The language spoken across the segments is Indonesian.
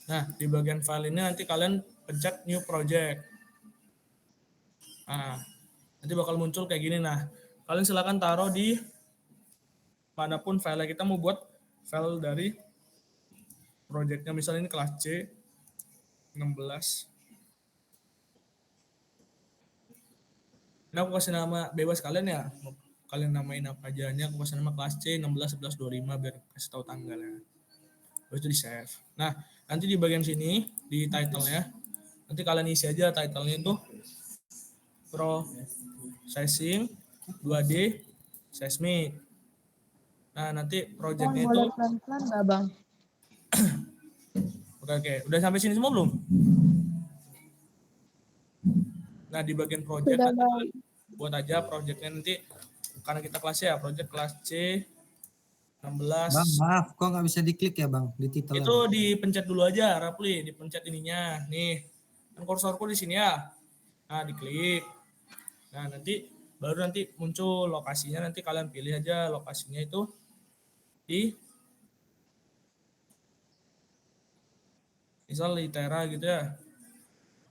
Nah, di bagian file ini nanti kalian pencet new project. Nah, nanti bakal muncul kayak gini. Nah, kalian silakan taruh di manapun file kita mau buat file dari projectnya. Misalnya ini kelas C 16. Ini aku kasih nama bebas kalian ya. Mau kalian namain apa aja. Ini aku kasih nama kelas C 16 11 25 biar kasih tahu tanggalnya. Terus itu di save. Nah, nanti di bagian sini di title-nya nanti kalian isi aja title-nya itu processing 2D seismic. Nah, nanti Bang, projectnya itu boleh pelan-pelan nggak, Bang? oke. Udah sampai sini semua belum? Nah, di bagian project Sudah, nanti Bang. kalian buat aja projectnya nanti karena kita kelasnya ya project kelas C 16. Bang, maaf, kok nggak bisa diklik ya bang di title? Itu dipencet dulu aja, Rapli, dipencet ininya. Nih, kan kursorku di sini ya. Nah, diklik. Nah, nanti baru nanti muncul lokasinya, nanti kalian pilih aja lokasinya itu di misal Itera gitu ya.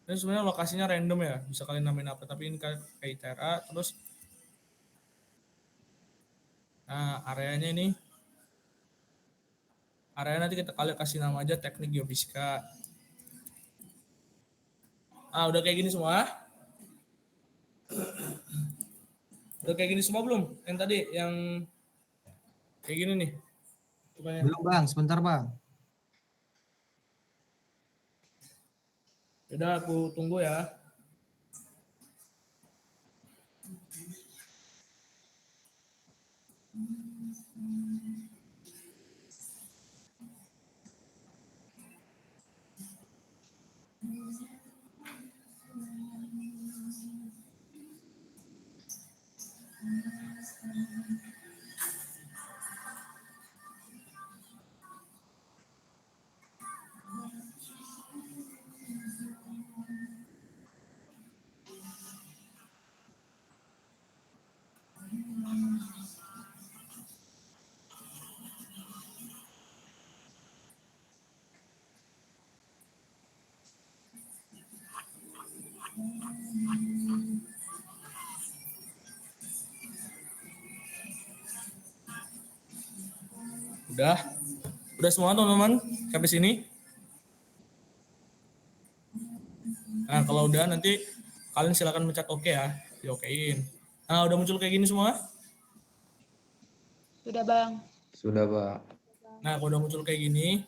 Ini sebenarnya lokasinya random ya, bisa kalian namain apa, tapi ini kayak Itera, terus nah areanya ini, area nanti kita kalian kasih nama aja teknik geofisika. Ah, udah kayak gini semua? Udah kayak gini semua belum? Yang tadi, yang kayak gini nih. Belum bang, sebentar bang. Udah aku tunggu ya. Udah? Udah semua teman-teman sampai sini? Nah, kalau udah nanti kalian silakan pencet oke ya, di-okein. Nah, udah muncul kayak gini semua? Sudah, Bang. Sudah, Pak. Nah, kalau udah muncul kayak gini,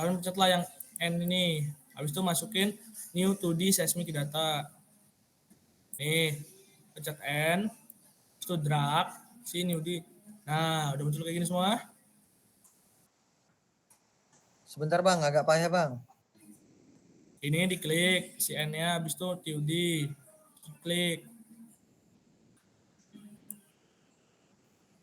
kalian pencetlah yang N ini. Habis itu masukin new 2D seismic data. Nih, pencet N, habis itu drag si new D. Nah, udah muncul kayak gini semua? Sebentar bang, agak payah bang. Ini diklik, si N-nya, habis itu 2D. Klik.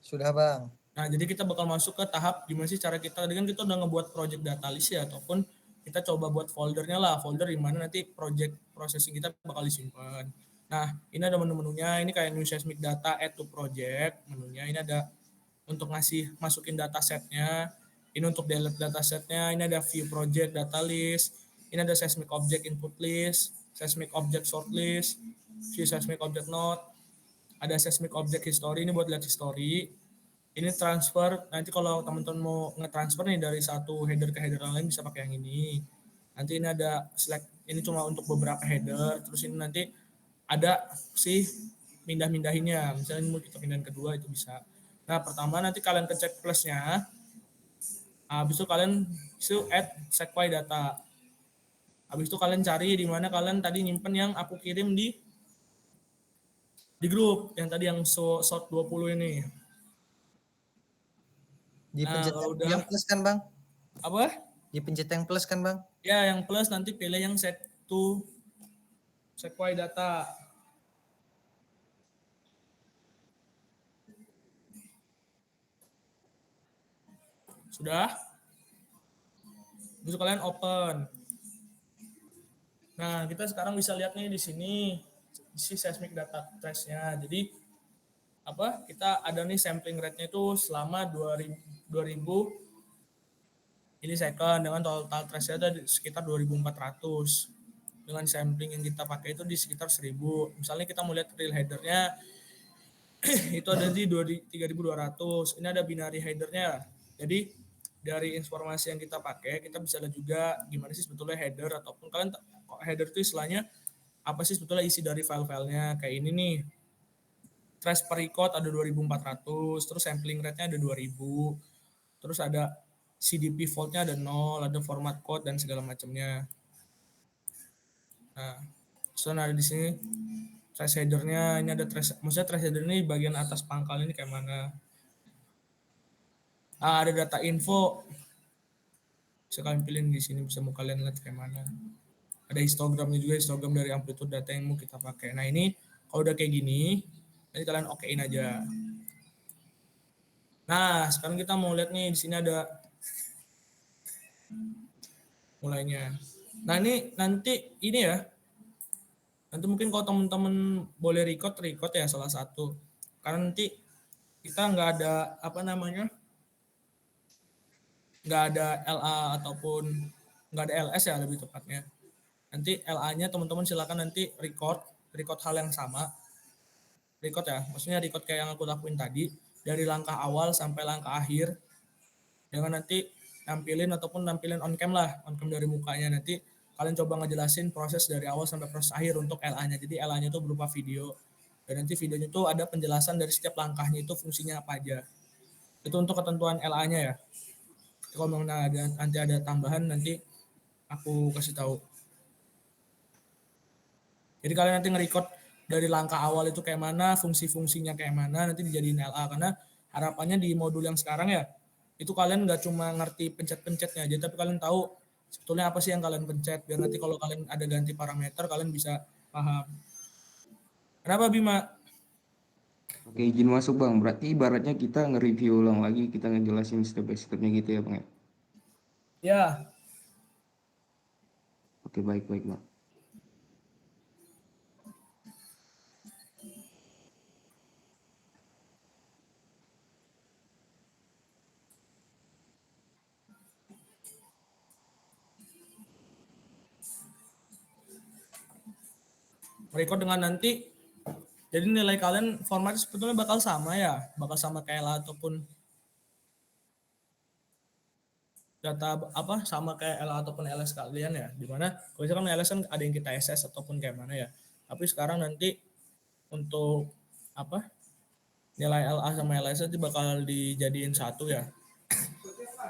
Sudah bang. Nah, jadi kita bakal masuk ke tahap gimana sih cara kita, tadi kan kita udah ngebuat project data list ya, ataupun kita coba buat foldernya lah, folder di mana nanti project processing kita bakal disimpan. Nah, ini ada menu-menunya, ini kayak new seismic data, add to project, menunya, ini ada untuk ngasih, masukin data setnya, ini untuk delete data setnya, ini ada view project data list, ini ada seismic object input list, seismic object short list, view seismic object node, ada seismic object history, ini buat lihat history. Ini transfer, nanti kalau teman-teman mau nge-transfer nih dari satu header ke header lain bisa pakai yang ini. Nanti ini ada select, ini cuma untuk beberapa header, terus ini nanti ada si pindah-pindahinnya, misalnya mau kita pindahin kedua itu bisa. Nah, pertama nanti kalian kecek plusnya, habis itu kalian add sequai data. Habis itu kalian cari di mana kalian tadi nyimpen yang aku kirim di grup, yang tadi yang short 20 ini. Dipencet kalau yang udah plus kan bang? apa? Dipencet yang plus kan bang? Ya, yang plus nanti pilih yang set to sequai data. Sudah? Terus kalian open. Nah, kita sekarang bisa lihat nih di sini si seismic data trace-nya. Jadi kita ada nih sampling rate-nya itu selama 2000 Ini second dengan total trace ada sekitar 2.400. Dengan sampling yang kita pakai itu di sekitar 1.000. Misalnya kita mau lihat real headernya itu ada di 3.200. Ini ada binary headernya. Jadi dari informasi yang kita pakai, kita bisa lihat juga gimana sih sebetulnya header, ataupun kalian header itu istilahnya apa sih sebetulnya isi dari file-filenya. Kayak ini nih, trace per record ada 2.400, terus sampling rate-nya ada 2.000, terus ada CDP fault-nya ada 0, ada format code dan segala macamnya. Nah, so ada di sini trace header-nya, ini ada trace, maksudnya trace header ini bagian atas pangkal ini kayak mana. Ada data info, bisa kalian pilih di sini, bisa mau kalian lihat kayak mana. Ada histogramnya juga, histogram dari amplitude data yang mau kita pakai. Nah ini kalau udah kayak gini, nanti kalian okein aja. Nah sekarang kita mau lihat nih, di sini ada mulainya. Nah ini nanti ini ya, nanti mungkin kalau teman-teman boleh record ya salah satu. Karena nanti kita nggak ada apa namanya, nggak ada LA ataupun nggak ada LS ya lebih tepatnya. Nanti LA-nya teman-teman silakan nanti record hal yang sama. Record ya, maksudnya record kayak yang aku lakuin tadi, dari langkah awal sampai langkah akhir. Dengan nanti nampilin on cam lah, on cam dari mukanya. Nanti kalian coba ngejelasin proses dari awal sampai proses akhir untuk LA-nya. Jadi LA-nya itu berupa video. Dan nanti videonya itu ada penjelasan dari setiap langkahnya itu fungsinya apa aja. Itu untuk ketentuan LA-nya ya. Kalau mau nanti ada tambahan nanti aku kasih tahu. Jadi kalian nanti nge-record dari langkah awal itu kayak mana, fungsi-fungsinya kayak mana, nanti dijadiin LA. Karena harapannya di modul yang sekarang ya, itu kalian nggak cuma ngerti pencet-pencetnya aja, tapi kalian tahu sebetulnya apa sih yang kalian pencet, biar nanti kalau kalian ada ganti parameter, kalian bisa paham. Kenapa Bima? Oke, izin masuk Bang. Berarti ibaratnya kita nge-review ulang lagi, kita ngejelasin step by step-nya gitu ya Bang ya? Ya, Oke, baik Bang. record dengan nanti, jadi nilai kalian formatnya sebetulnya bakal sama ya, bakal sama kayak LA ataupun data apa sama kayak LA ataupun LS kalian ya, dimana kalau misalkan LS kan ada yang kita SS ataupun kayak mana ya, tapi sekarang nanti untuk apa nilai LA sama LS itu bakal dijadiin satu ya.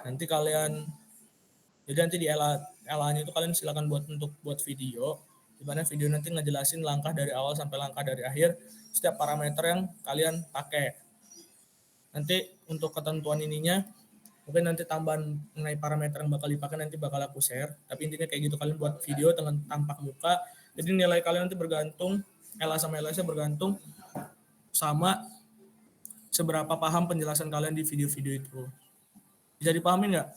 Nanti kalian jadi nanti di LA-nya itu kalian silakan buat video, di mana video nanti ngejelasin langkah dari awal sampai langkah dari akhir setiap parameter yang kalian pakai. Nanti untuk ketentuan ininya mungkin nanti tambahan mengenai parameter yang bakal dipakai nanti bakal aku share, tapi intinya kayak gitu, kalian buat video dengan tampak muka, jadi nilai kalian nanti bergantung LA sama LS-nya bergantung sama seberapa paham penjelasan kalian di video-video itu. Bisa dipahamin nggak?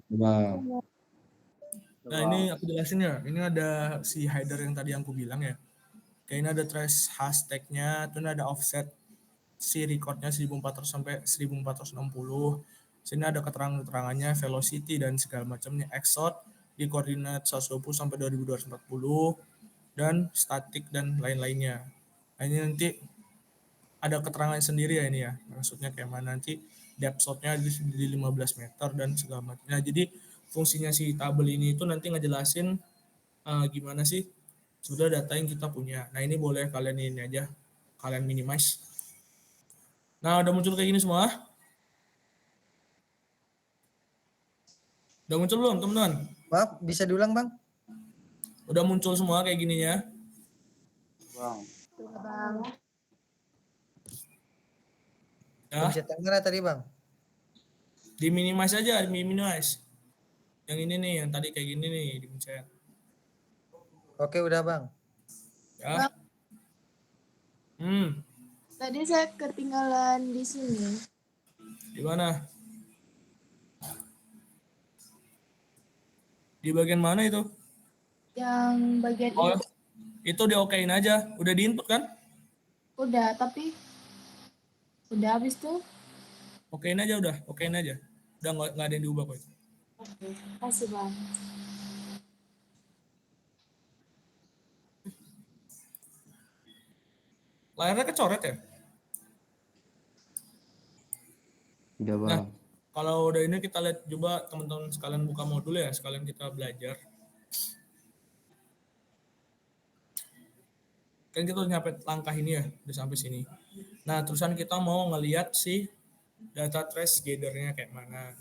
Bang. Nah ini aku jelasin ya, ini ada si header yang tadi aku bilang ya. Kayak ini ada trace hashtag-nya, itu ada offset si recordnya 1400 sampai 1460. Sini ada keterangannya, velocity dan segala macamnya, exot di koordinat 120 sampai 2240 dan statik dan lain-lainnya. Nah, ini nanti ada keterangan sendiri ya ini ya. Maksudnya kayak mana nanti depth shot-nya di 15 meter dan segala macam. Nah, jadi fungsinya si tabel ini itu nanti ngejelasin gimana sih sebetulnya data yang kita punya. Nah, ini boleh kalian ini aja, kalian minimize. Nah, udah muncul kayak gini semua? Udah muncul belum, teman-teman? Maaf, bisa diulang Bang? Udah muncul semua kayak gininya? Bang. Bang. Ya, Pencet yang mana tadi Bang? di minimize aja, di minimize. Yang ini nih, yang tadi kayak gini nih, dipencet. Oke, udah Bang. Ya. Tadi saya ketinggalan di sini. Di mana? Di bagian mana itu? Yang bagian Oh, itu itu diokein aja. Udah di input kan? udah, tapi udah habis tuh. Okein aja udah, okein aja. Udah nggak ada yang diubah kok. Kasih Bang. Layarnya kecoret ya? Udah Nah, bang. kalau udah ini kita lihat coba teman-teman sekalian buka modul ya, sekalian kita belajar. Kan kita udah nyampe langkah ini ya, udah sampai sini. Nah, terusan kita mau ngelihat si data trace gather-nya kayak mana.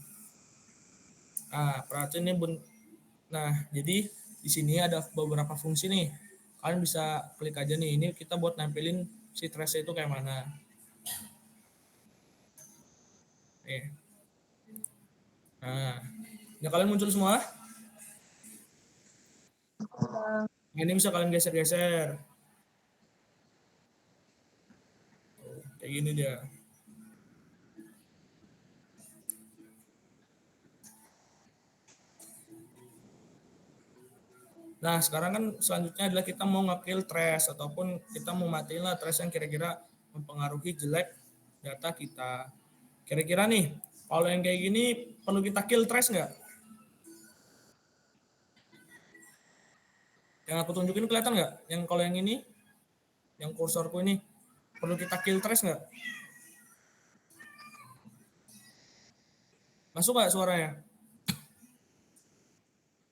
Nah, perhatiin nih, nah, jadi di sini ada beberapa fungsi nih. Kalian bisa klik aja nih, ini kita buat nampilin si trace itu kayak mana. Nih. Nah, ya kalian muncul semua. Nah, ini bisa kalian geser-geser. Kayak gini dia. Nah, sekarang kan selanjutnya adalah kita mau nge-kill trace ataupun kita mau matiin lah trace yang kira-kira mempengaruhi jelek data kita. Kira-kira nih, kalau yang kayak gini perlu kita kill trace nggak? Yang aku tunjukin kelihatan nggak? Yang kalau yang ini, yang kursorku ini, perlu kita kill trace nggak? Masuk nggak suaranya?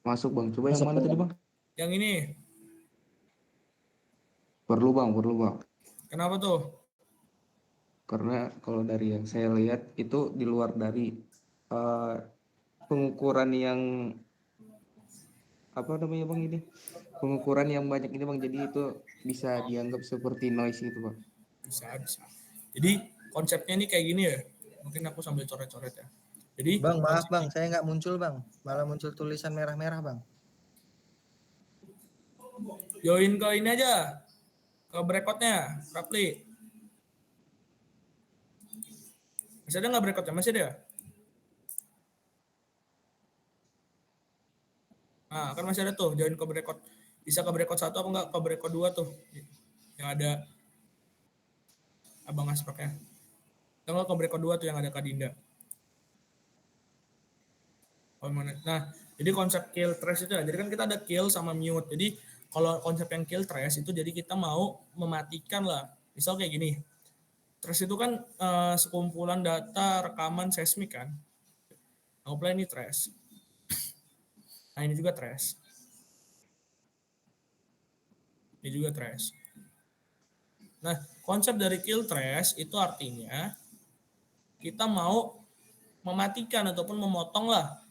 Masuk bang. Coba yang mana tadi bang? Yang ini, Perlu bang, perlu bang. kenapa tuh? Karena kalau dari yang saya lihat itu di luar dari eh, pengukuran yang apa namanya bang ini? Pengukuran yang banyak ini bang. Jadi itu bisa dianggap seperti noise itu bang. Bisa. Jadi konsepnya ini kayak gini ya. Mungkin aku sambil coret-coret ya. Jadi Bang, maaf bang, saya nggak muncul bang. Malah muncul tulisan merah-merah bang. join ke ini aja, ke breakout-nya, Rapli. Masih ada nggak breakout-nya? Masih ada? Nah, kan masih ada tuh, join ke breakout. Bisa ke breakout 1 apa enggak ke breakout 2 tuh. Yang ada Abang Aspraknya. Atau enggak ke breakout 2 tuh yang ada Kak Dinda. Nah, jadi konsep kill trace itu ya. Jadi kan kita ada kill sama mute. Jadi kalau konsep yang kill trace itu jadi kita mau mematikan lah. Misal kayak gini. Trace itu kan sekumpulan data rekaman seismik kan. Anggaplah ini trace. Nah, ini juga trace. Ini juga trace. Nah, konsep dari kill trace itu artinya kita mau mematikan ataupun memotong lah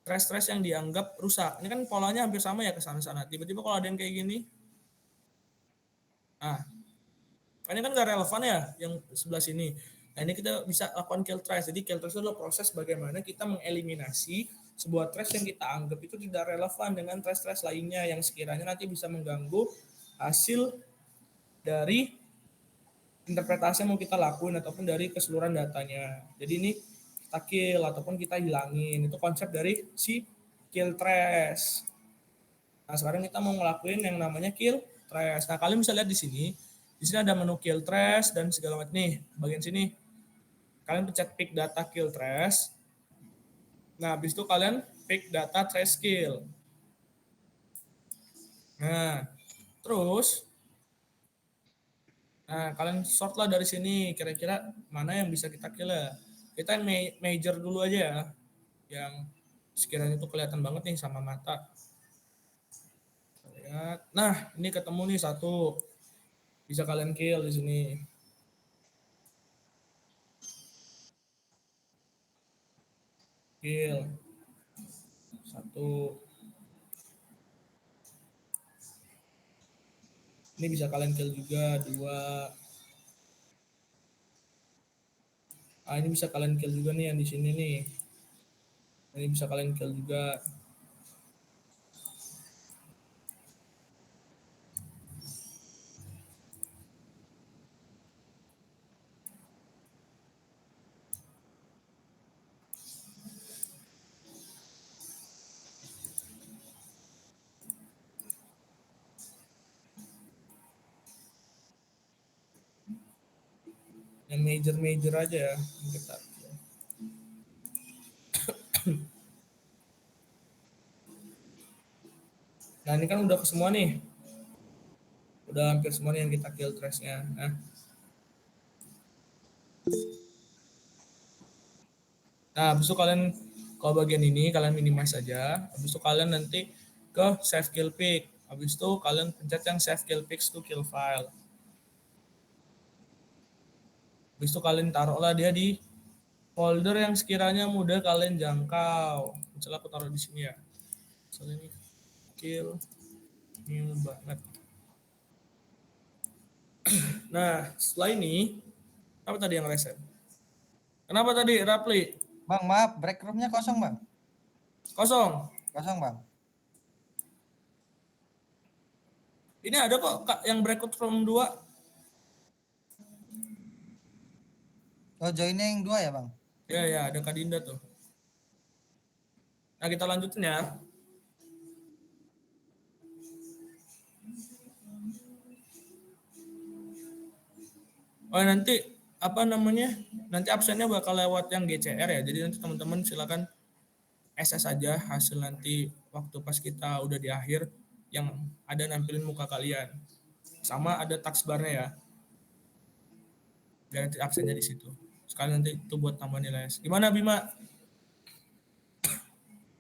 trace-trace yang dianggap rusak. Ini kan polanya hampir sama ya ke sana-sana. Tiba-tiba kalau ada yang kayak gini, nah, ini kan nggak relevan ya yang sebelah sini. Nah, ini kita bisa lakukan kill trace. Jadi kill trace itu adalah proses bagaimana kita mengeliminasi sebuah trace yang kita anggap itu tidak relevan dengan trace-trace lainnya yang sekiranya nanti bisa mengganggu hasil dari interpretasi yang mau kita lakuin ataupun dari keseluruhan datanya. Jadi ini kita kill ataupun kita hilangin. Itu konsep dari si kill trace. Nah, sekarang kita mau ngelakuin yang namanya kill trace. Nah, kalian bisa lihat di sini. Di sini ada menu kill trace dan segala macam nih. Bagian sini kalian pencet pick data kill trace. Nah, habis itu kalian pick data trace kill. Nah, terus kalian sort lah dari sini, kira-kira mana yang bisa kita kill ya. Kita major dulu aja ya, yang sekiranya itu kelihatan banget nih sama mata. Lihat. Nah, ini ketemu nih satu, bisa kalian kill di sini. Kill. Satu. Ini bisa kalian kill juga, dua. Ini bisa kalian kill juga nih yang di sini nih. Ini bisa kalian kill juga. Yang major-major aja ya. Kita. Nah ini kan udah ke semua nih. Udah hampir semua nih yang kita kill trace-nya. Nah, habis itu kalian kalau bagian ini kalian minimize saja. Habis itu kalian nanti ke save kill pick. Habis itu kalian pencet yang save kill picks to kill file. Habis itu kalian taruhlah dia di folder yang sekiranya mudah kalian jangkau. Misalnya aku taruh di sini ya. Misalnya ini kill new banget. Nah, setelah ini apa tadi yang reset? Kenapa tadi Rapli? Bang, maaf, break roomnya kosong, Bang. Kosong. Kosong, Bang. Ini ada kok Kak, yang breakout room 2. Oh, joinnya yang 2 ya, Bang? Ya, ada Kak Dinda tuh. Nah, kita lanjutin ya. Oh, nanti apa namanya? Nanti absennya bakal lewat yang GCR ya. Jadi nanti teman-teman silakan SS aja hasil nanti waktu pas kita udah di akhir yang ada nampilin muka kalian. Sama ada task bar-nya ya. Dan nanti absennya di situ. Sekali nanti itu buat tambah nilai. Gimana Bima?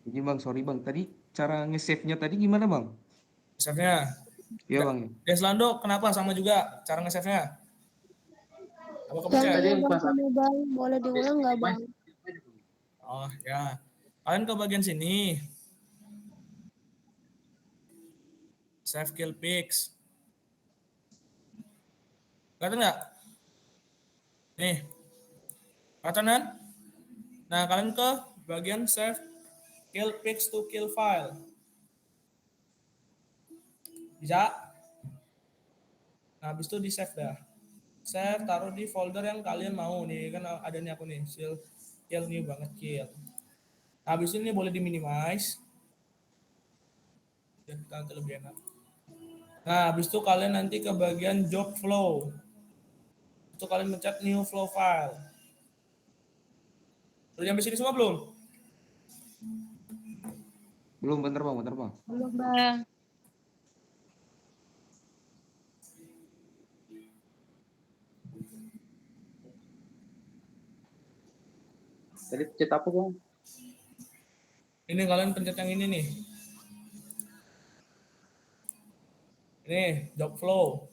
Jadi Bang, sorry Bang, tadi cara nge-save-nya tadi gimana Bang? Save-nya. Iya Bang ya. Deslando kenapa sama juga cara nge-save-nya? Apa kepencet? Yang bang kamu bang, boleh diulang nggak bang? Oh ya. Kalian ke bagian sini. Save kill pics. Kelihatan nggak? Nih. Kelihatan kan? Nah, kalian ke bagian save kill pics to kill file. Bisa? Nah, habis itu di save dah. Save, taruh di folder yang kalian mau nih. Kan ada nih aku nih. Kill new banget kill. Nah, habis ini boleh di minimize. Biar kita nanti lebih enak. Nah, habis itu kalian nanti ke bagian job flow. Itu kalian pencet new flow file. Udah sampai sini semua belum? Belum, bentar Bang, bentar Bang. Belum bang. Tadi pencet apa Bang? Ini kalian pencet yang ini nih. Ini job flow.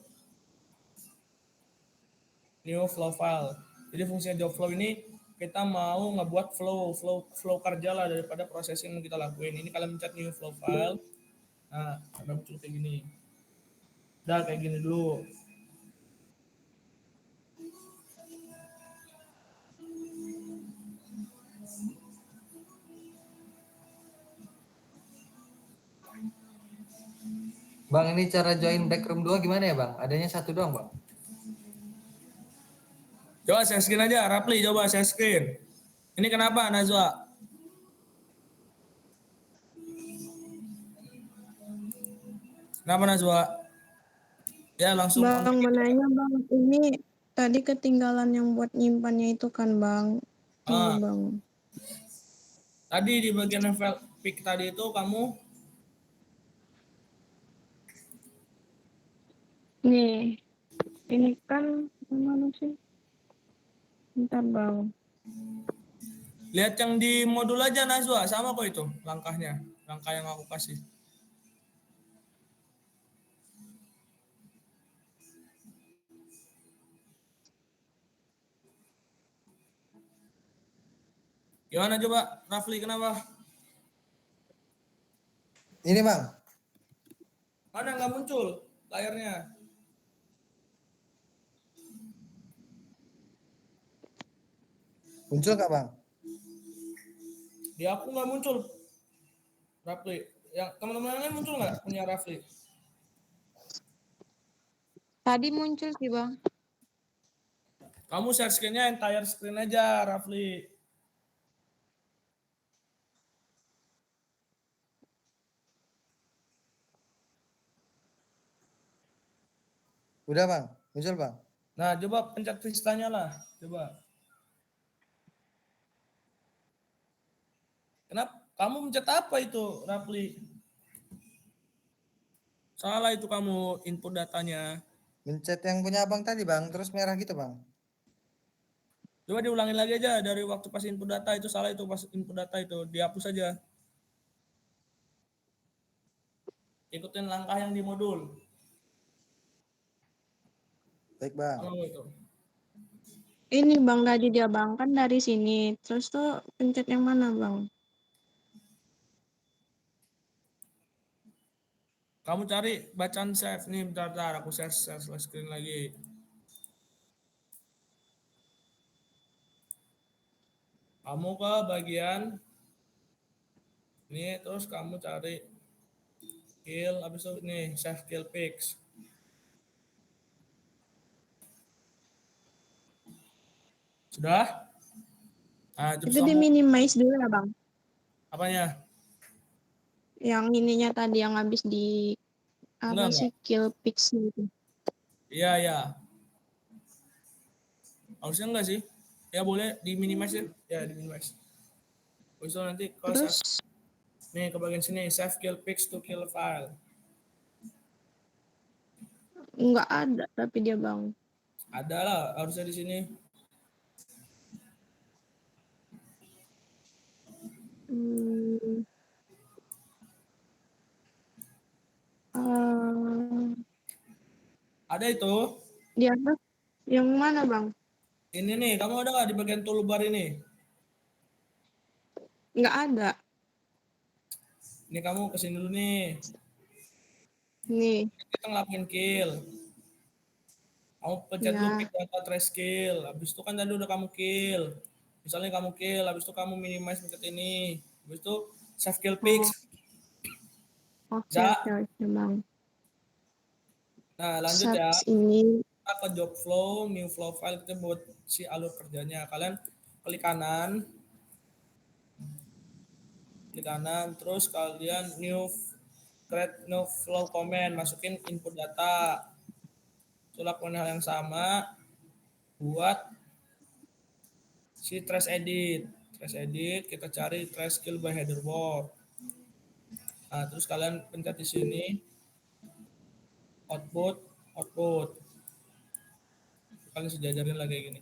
New flow file. Jadi fungsinya job flow ini kita mau ngebuat flow kerja lah daripada processing yang kita lakuin. Ini kalian pencet new flow file. Nah, ada muncul kayak gini. Udah kayak gini dulu. Bang, ini cara join break room 2 gimana ya, Bang? Adanya satu doang, Bang. Coba share screen aja, Rapli, coba share screen. Ini kenapa, Najwa? Kenapa, Najwa? Ya, langsung on. Bang, menanya bang, ini tadi ketinggalan yang buat nyimpannya itu kan bang. Ini Ah, bang. tadi di bagian file pick tadi itu kamu Nih, ini kan mana sih? Bentar bang. lihat yang di modul aja, Najwa. Sama kok itu langkahnya. Langkah yang aku kasih. Gimana coba, Rafli, kenapa? Ini, Bang. Mana nggak muncul layarnya? Muncul nggak, Bang? Di aku nggak muncul, Rafli. Yang teman-teman yang lain muncul nggak punya Rafli? Tadi muncul sih bang. Kamu share screen-nya entire screen aja, Rafli. Udah, Bang. Muncul, Bang. Nah, coba pencet Vistanya lah. Coba. Kenapa? Kamu mencet apa itu, Rafli? Salah itu kamu input datanya. Mencet yang punya abang tadi bang, terus merah gitu bang. Coba diulangi lagi aja dari waktu pas input data itu salah itu pas input data itu dihapus aja. Ikutin langkah yang di modul. Baik bang. Kamu itu. Ini bang tadi dia bang kan dari sini. Terus tuh pencet yang mana bang? Kamu cari bacaan save nih, bentar, aku share screen lagi. Kamu ke bagian ini, terus kamu cari kill, habis itu nih save kill pics. Sudah? Nah, terus Itu di kamu minimize dulu ya bang? apanya? Yang ininya tadi yang habis di apa Enggak. sih kill pics itu. Iya, ya. Harusnya enggak sih? Ya boleh di minimize ya. Ya di minimize. Habis itu nanti ke Terus save. Nih ke bagian sini save kill pics to kill file. nggak ada tapi dia bang. Ada lah harusnya di sini. Hmm, eh, Ada itu. di atas yang mana bang? Ini nih, kamu ada nggak di bagian toolbar ini? Nggak ada. Ini kamu kesini dulu nih. Nih, Kita ngelakuin kill. Kamu pencet dulu ya. pick data trace kill. Habis itu kan tadi udah kamu kill. Misalnya kamu kill, habis itu kamu minimize pencet ini. Habis itu save kill pics. Oh, oke Ya. oke oke bang. Nah, lanjut ya. Sats ini. Kita ke job flow, new flow file, kita buat si alur kerjanya. Kalian klik kanan, terus kalian create new flow comment, masukin input data. Itu lakukan hal yang sama buat si trace edit. Trace edit, kita cari trace kill by header word. Nah, terus kalian pencet di sini output. Kalian sejajarin lagi kayak gini.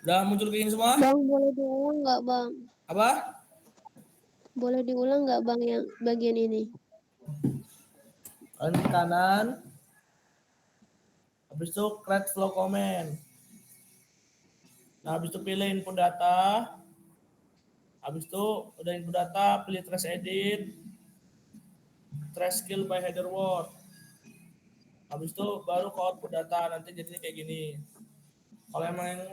Udah muncul kayak gini semua? Bang, boleh diulang nggak bang? Apa? Boleh diulang nggak bang yang bagian ini? Kalian ke kanan. Habis itu create flow comment. Nah, habis itu pilih input data. Habis itu udah input data, pilih trace edit, trace kill by header word. Habis itu baru ke output data, nanti jadinya kayak gini. Kalau emang yang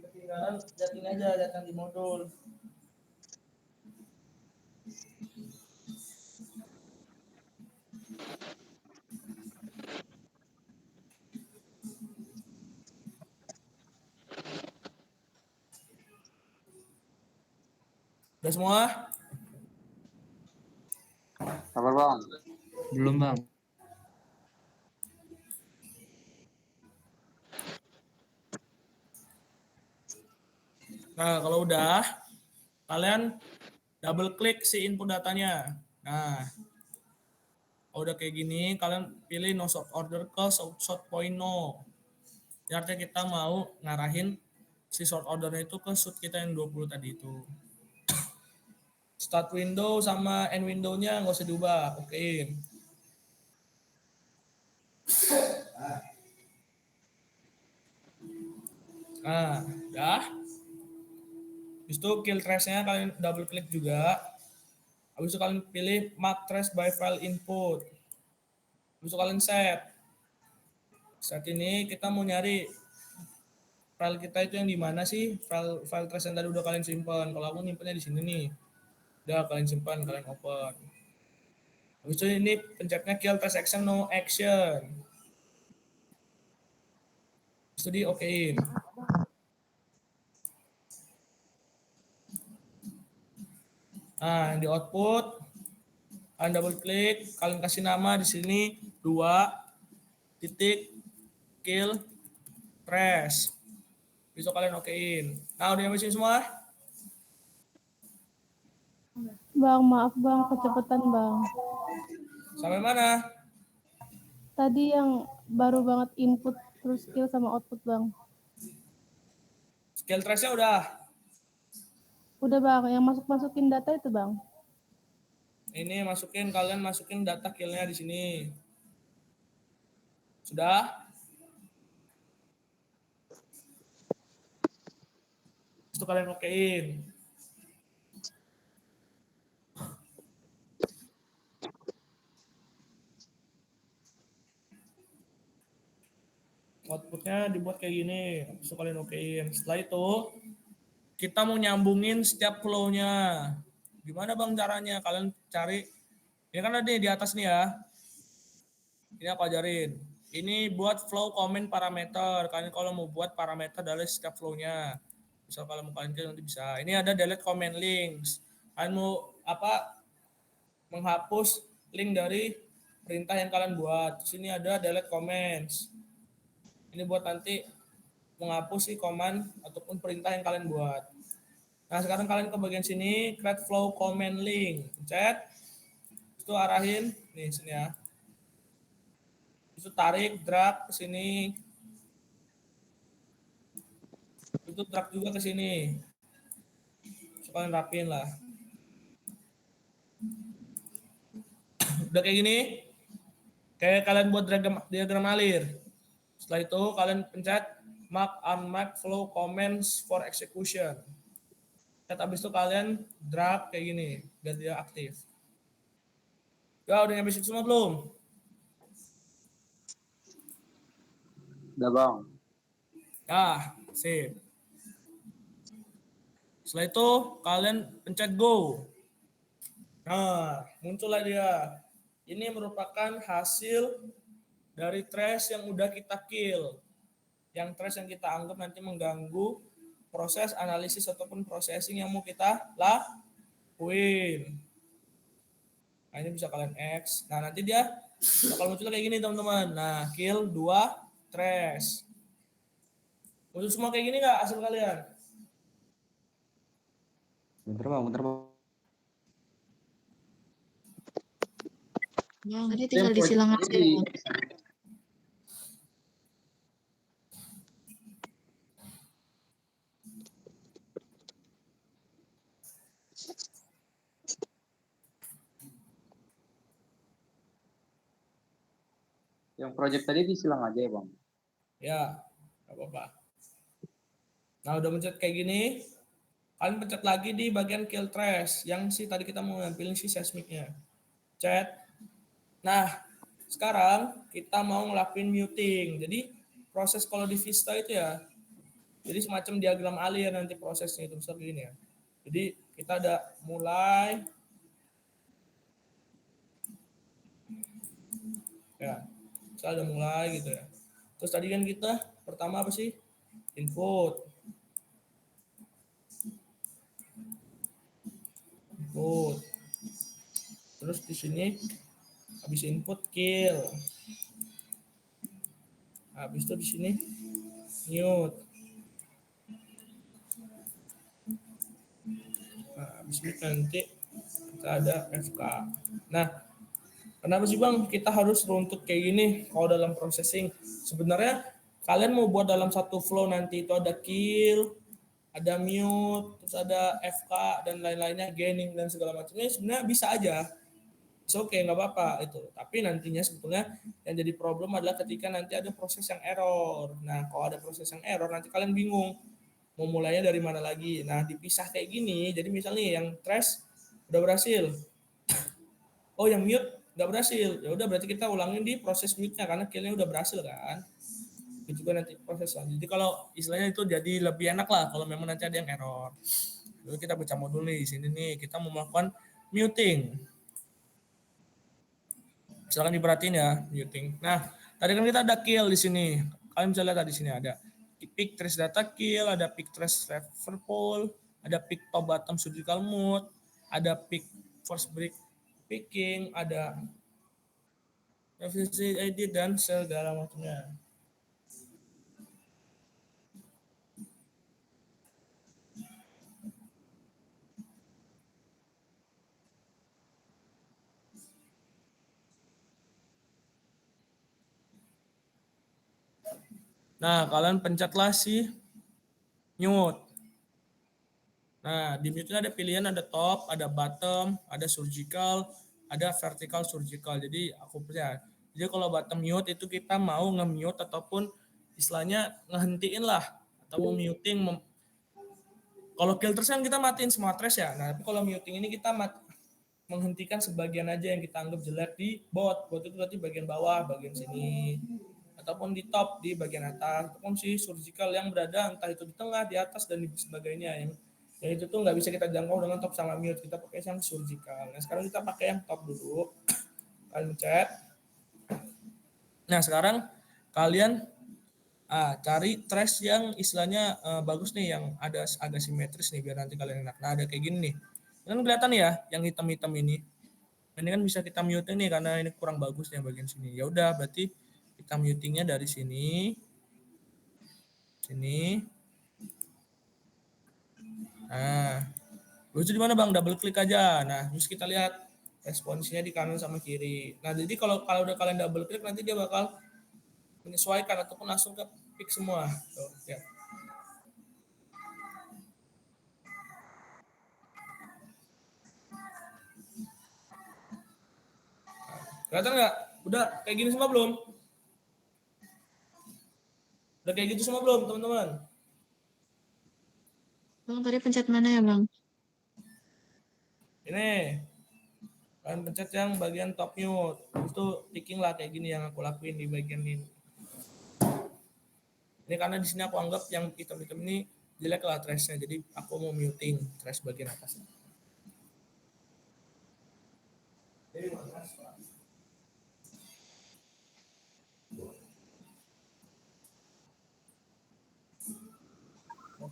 ketinggalan, liatin aja, lihat yang di modul. Udah semua? Sabar bang. Belum bang. Nah, kalau udah, kalian double klik si input datanya. Nah, kalau udah kayak gini, kalian pilih no sort order ke sort point no. Ini artinya kita mau ngarahin si sort ordernya itu ke shoot kita yang 20 tadi itu. Start window sama end window-nya nggak usah diubah. Oke. Nah, udah. Habis itu kill trace-nya kalian double klik juga. Habis itu kalian pilih mark trace by file input. Habis itu kalian set. Saat ini kita mau nyari file kita itu yang di mana sih? File trace yang tadi udah kalian simpan. Kalau aku nyimpannya di sini nih. Udah kalian simpan, kalian open. Habis itu ini pencetnya kill trace action no action. Habis itu di okein. Nah, yang di output kalian double klik, kalian kasih nama di sini 2 titik kill trace. Bisa kalian okein. Nah, udah nyampe sini semua? Bang, maaf bang, kecepatan bang. Sampai mana? Tadi yang baru banget input terus skill sama output bang. Skill trace-nya udah. Udah bang, yang masukin data itu bang. Ini kalian masukin data kill-nya di sini. Sudah? Itu kalian okein. Outputnya dibuat kayak gini. Itu kalian okein. Setelah itu kita mau nyambungin setiap flow-nya. Gimana bang caranya? Kalian cari. Ini kan ada di atas nih ya. Ini aku ajarin. Ini buat flow comment parameter. Kalian kalau mau buat parameter dari setiap flow-nya. Misal kalau mau kalian nanti bisa. Ini ada delete comment links. Kalian mau menghapus link dari perintah yang kalian buat. Terus ini ada delete comments. Ini buat nanti menghapus si command ataupun perintah yang kalian buat. Nah, sekarang kalian ke bagian sini, create flow comment link. Pencet. Itu arahin nih sini ya. Itu tarik, drag ke sini. Itu drag juga ke sini. So, kalian rapiin lah. Udah kayak gini. Kayak kalian buat diagram alir. Setelah itu kalian pencet mark unmark flow comments for execution. Habis itu kalian drag kayak gini biar dia aktif. Ya udah nyampe situ semua belum? Udah bang. Ya, sip. Setelah itu kalian pencet go. Nah, muncullah dia. Ini merupakan hasil dari trace yang udah kita kill. Yang trace yang kita anggap nanti mengganggu proses analisis ataupun processing yang mau kita lakuin. Nah, ini bisa kalian X. Nah, nanti dia bakal muncul kayak gini, teman-teman. Nah, kill 2 trace. Muncul semua kayak gini nggak hasil kalian? Bentar bang. Tadi tinggal disilang aja. Yang project tadi disilang aja ya bang. Ya, nggak apa-apa. Nah, udah mencet kayak gini, kalian pencet lagi di bagian kill trace yang tadi kita mau ngambilin si seismiknya. Chat. Nah, sekarang kita mau ngelakuin muting. Jadi proses kalau di Vista itu ya, jadi semacam diagram alir nanti prosesnya itu seperti ini ya. Jadi kita ada mulai, ya, saya ada mulai gitu ya. Terus tadi kan kita pertama apa sih? Input. Terus di sini habis input kill. Habis itu di sini mute. Nah, habis ini nanti kita ada FK. Nah, kenapa sih bang kita harus runtut kayak gini kalau dalam processing? Sebenarnya kalian mau buat dalam satu flow nanti itu ada kill, ada mute, terus ada FK dan lain-lainnya, gaining dan segala macamnya sebenarnya bisa aja. Oke, nggak apa-apa itu. Tapi nantinya sebetulnya yang jadi problem adalah ketika nanti ada proses yang error. Nah, kalau ada proses yang error nanti kalian bingung mau mulainya dari mana lagi. Nah, dipisah kayak gini. Jadi misalnya yang trace udah berhasil. Oh, yang mute nggak berhasil. Ya udah berarti kita ulangin di proses mute-nya karena kill-nya udah berhasil kan. Itu juga nanti proses selanjutnya. Jadi kalau istilahnya itu jadi lebih enak lah kalau memang nanti ada yang error. Lalu kita baca modul nih di sini nih kita mau melakukan muting. Misalkan diperhatiin ya, muting. Nah, tadi kan kita ada kill di sini. Kalian bisa lihat di sini ada pick trace data kill, ada pick trace refer pool, ada pick top bottom surgical mode, ada pick force break picking, ada FCC edit dan segala macamnya. Nah, kalian pencetlah si mute. Nah, di mute ada pilihan, ada top, ada bottom, ada surgical, ada vertical surgical. Jadi aku percaya. Jadi kalau bottom mute itu kita mau nge-mute ataupun istilahnya ngehentiin lah atau mau muting. Kalau kill trace kan kita matiin semua trace ya. Nah, tapi kalau muting ini kita menghentikan sebagian aja yang kita anggap jelek di bot. Bot itu berarti bagian bawah, bagian sini, ataupun di top di bagian atas, ataupun si surgical yang berada entah itu di tengah, di atas dan di sebagainya yang itu tuh nggak bisa kita jangkau dengan top sama mute, kita pakai yang surgical. Nah sekarang kita pakai yang top dulu, kalian pencet. Nah sekarang kalian cari trace yang istilahnya bagus nih, yang ada agak simetris nih biar nanti kalian enak. Nah ada kayak gini nih, kan kelihatan ya yang hitam-hitam ini. Ini kan bisa kita mute nih karena ini kurang bagus nih bagian sini. Ya udah berarti kita mutingnya dari sini. Nah, lucu di mana Bang? Double klik aja. Nah, terus kita lihat responsinya di kanan sama kiri. Nah, jadi kalau udah kalian double klik nanti dia bakal menyesuaikan ataupun langsung ke pick semua. Tuh, ya. Kelihatan nggak? Udah kayak gini semua belum? Udah kayak gitu semua belum, teman-teman? Bang, tadi pencet mana ya, Bang? Ini. Kalian pencet yang bagian top mute. Itu picking lah kayak gini yang aku lakuin di bagian ini. Ini karena di sini aku anggap yang hitam-hitam ini jelek lah trace-nya. Jadi aku mau muting trace bagian atas.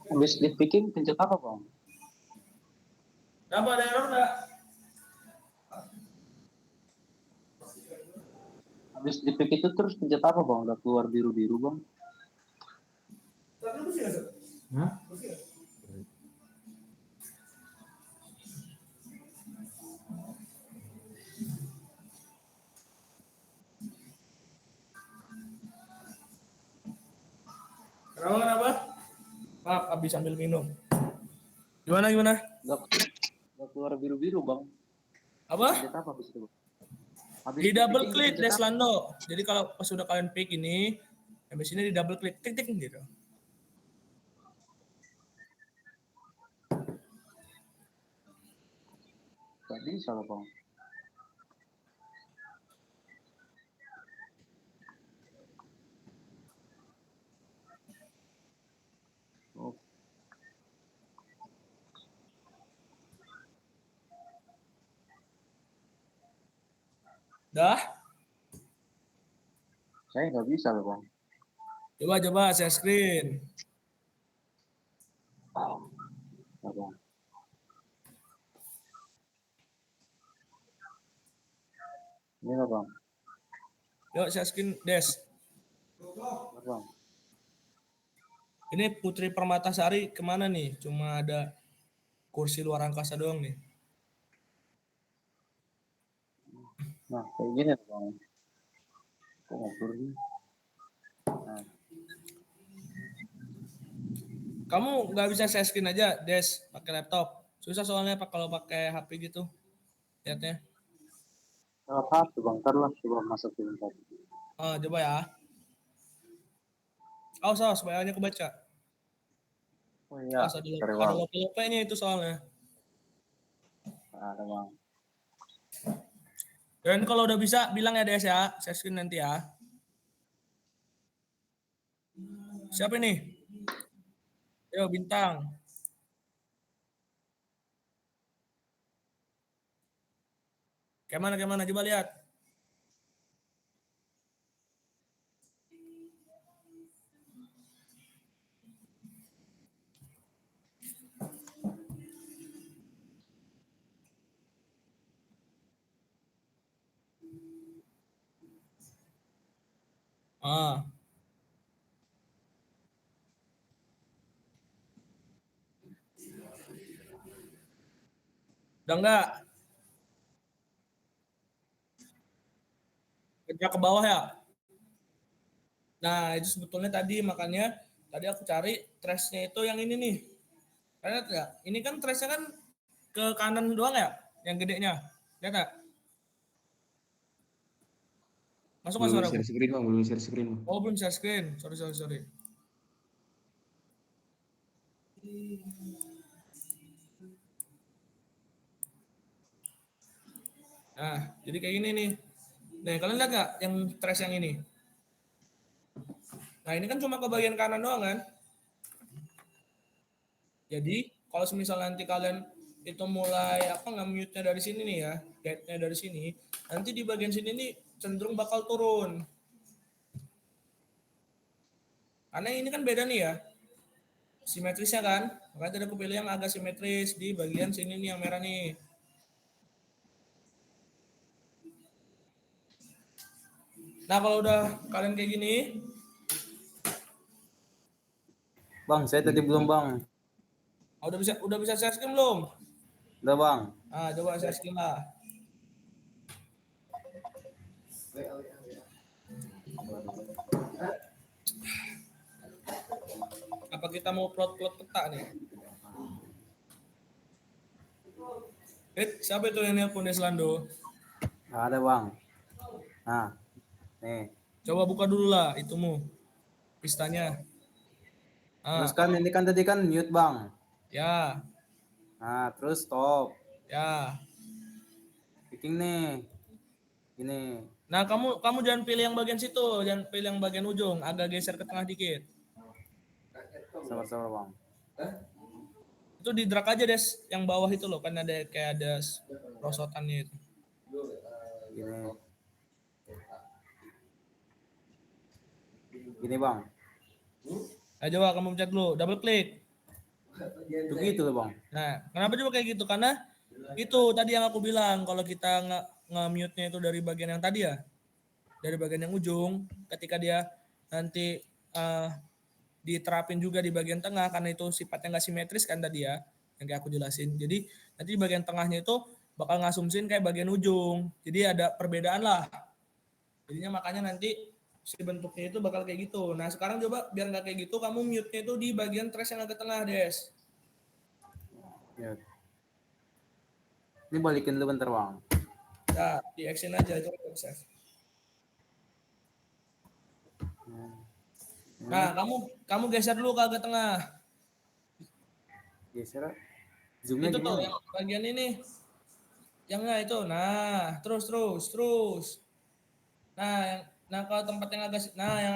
Habis di picking pencet apa bang? Kenapa ada error nggak? Habis di pick itu terus pencet apa bang? Udah keluar biru-biru bang? Hah? Kenapa? Maaf, habis ambil minum. Gimana? Udah keluar biru-biru bang. Apa? Pencet apa habis itu? Habis Di double picking klik pencet apa? Deslando. Jadi kalau pas sudah kalian pick ini, habis ini di double klik, tik gitu. Tadi salah bang. Oh, Dah? saya nggak bisa loh bang. Coba share screen. Nggak, bang. Ini nggak bang. Yuk share screen, Des. Nggak, bang. Ini Putri Permatasari kemana nih? Cuma ada kursi luar angkasa doang nih. Nah kayak gini tuh bang. Kok ngobrol nih? Nah, Kamu nggak bisa share screen aja, Des, pakai laptop. Susah soalnya kalau pakai HP gitu. Lihatnya. apa tuh bang? Ntar lah coba masukin tadi. Coba ya. Awas, bayarnya kebaca. Oh iya. Awas, Cari ada bang. lope-lopenya itu soalnya. Ada bang. Dan kalau udah bisa, bilang ya Des ya. Share screen nanti ya. Siapa ini? Yo, Bintang. Kayak mana? Coba lihat. Udah enggak? Kerja ke bawah ya? Nah, itu sebetulnya tadi makanya tadi aku cari trace-nya itu yang ini nih. Karena ya, ini kan trace-nya kan ke kanan doang ya, yang gedenya. Lihat nggak? Masuk nggak Belum suaraku? share screen bang, belum share screen bang. Oh, belum share screen. Sorry. Nah, jadi kayak gini nih. Nah, kalian lihat nggak yang trace yang ini? Nah, ini kan cuma ke bagian kanan doang kan? Jadi, kalau misalnya nanti kalian itu mulai nge-mute-nya dari sini nih ya, get-nya dari sini, nanti di bagian sini nih cenderung bakal turun. Karena ini kan beda nih ya, simetrisnya kan. Makanya tadi aku pilih yang agak simetris di bagian sini nih yang merah nih. Nah, kalau udah kalian kayak gini, Bang, saya tadi belum bang. udah bisa share screen belum? Udah bang. Nah, coba share screen lah. Apa kita mau plot-plot peta nih? Siapa itu yang nelpon Deslando? Nggak ada bang. Nah, nih. Coba buka dulu lah itumu, pistanya. Terus Ah, kan ini kan tadi kan mute bang. ya, Nah, terus stop. ya. Picking nih. Ini. Nah, kamu jangan pilih yang bagian situ, jangan pilih yang bagian ujung, agak geser ke tengah dikit. Sabar-sabar bang. Itu di drag aja des, yang bawah itu loh, kan ada kayak ada rosotannya itu. Gini. Gini bang. Nah, coba kamu pencet dulu, double klik. Itu gitu loh bang. Nah, kenapa coba kayak gitu? Karena itu tadi yang aku bilang, kalau kita nge-mute-nya itu dari bagian yang tadi ya, dari bagian yang ujung, ketika dia nanti diterapin juga di bagian tengah, karena itu sifatnya nggak simetris kan tadi ya, yang kayak aku jelasin. Jadi nanti di bagian tengahnya itu bakal ngasumsin kayak bagian ujung. Jadi ada perbedaan lah. Jadinya makanya nanti si bentuknya itu bakal kayak gitu. Nah sekarang coba biar nggak kayak gitu, kamu mute-nya itu di bagian trace yang agak tengah, Des. Ya. Ini balikin dulu bentar bang. Nah, di action aja, coba save. Nah, kamu geser dulu ke agak tengah. Geser. Zoomnya Itu tuh gimana? yang bagian ini. Yang enggak itu. Nah, terus. Nah, kalau tempat yang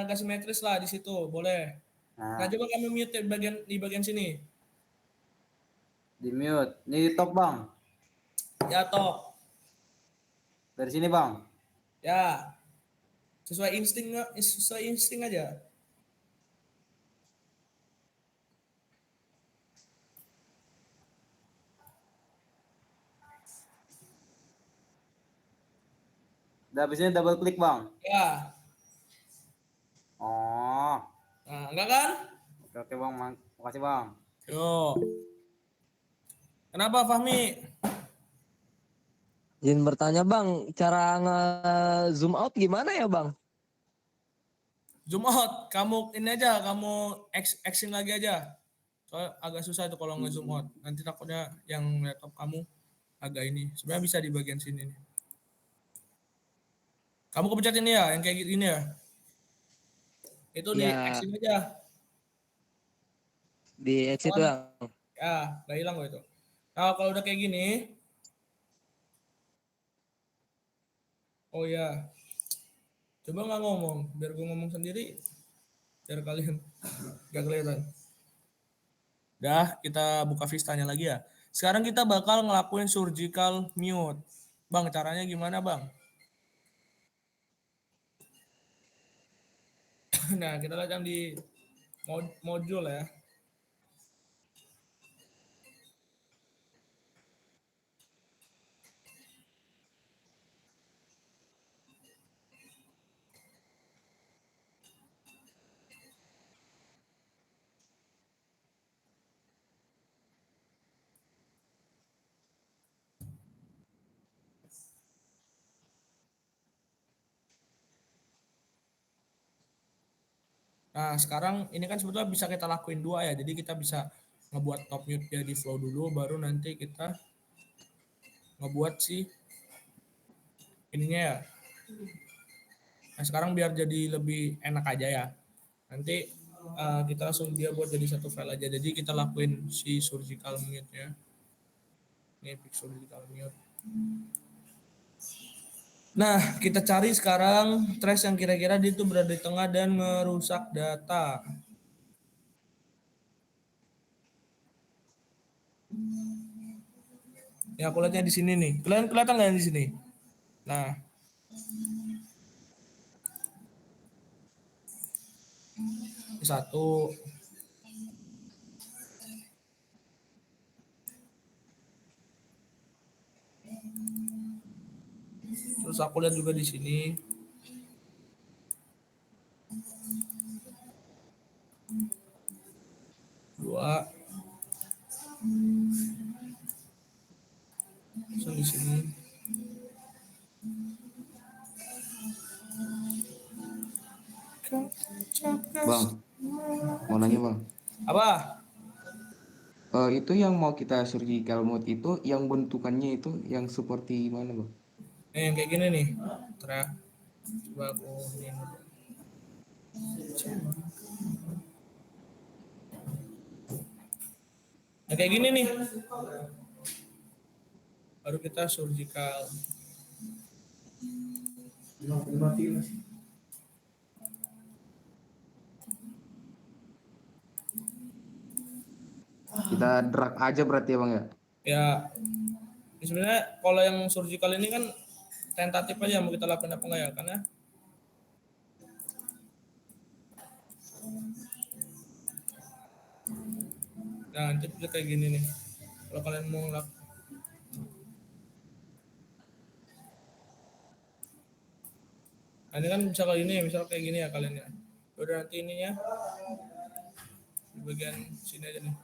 agak simetris lah di situ, boleh. Nah, Nah, coba kamu mute di bagian sini. di mute. Ini di top bang. Ya, toh. Dari sini bang. Ya. Sesuai insting aja. Udah habis ini double klik bang. Ya. Oh. Nah, enggak kan? Oke bang. Makasih bang. Yo. Kenapa Fahmi? Izin bertanya bang, cara nge-zoom out gimana ya bang? Zoom out. Kamu ini aja, kamu action lagi aja. Soalnya agak susah itu kalau nge-zoom out. Nanti takutnya yang laptop kamu agak ini. Sebenarnya bisa di bagian sini nih. Kamu kepencet ini ya, yang kayak gini ya. Itu di Ya, action aja. di exit bang. Ya, udah hilang kok itu. Nah, kalau udah kayak gini, oh ya, coba nggak ngomong, biar gue ngomong sendiri, biar kalian gak kelihatan. Dah, kita buka Vistanya lagi ya. Sekarang kita bakal ngelakuin surgical mute. Bang, caranya gimana bang? Nah, kita lihat yang di modul ya. Nah, sekarang ini kan sebetulnya bisa kita lakuin dua ya. Jadi kita bisa ngebuat top mute dia di flow dulu, baru nanti kita ngebuat si ininya ya. Nah, sekarang biar jadi lebih enak aja ya. Nanti kita langsung dia buat jadi satu file aja. Jadi kita lakuin si surgical mute-nya. Ini epic surgical mute. Nah, kita cari sekarang trace yang kira-kira dia itu berada di tengah dan merusak data. Ya, aku lihatnya di sini nih. Kelihatan nggak di sini? Nah, satu. Terus aku lihat juga di sini. Dua. Terus di sini. Bang, mau nanya bang. Apa? Itu yang mau kita surgical mode itu yang bentukannya itu yang seperti mana bang? Yang kayak gini nih. Coba aku ini dulu. Nah, kayak gini nih. Baru kita surgical. Kita drag aja berarti ya bang ya? Ya, sebenarnya kalau yang surgical ini kan tentatif aja mau kita lakukan apa enggak ya, karena nah nanti bisa kayak gini nih. Kalau kalian mau ngelakuin nah, ini kan bisa kayak gini ya, misal kayak gini ya kalian ya. Udah nanti ininya di bagian sini aja nih.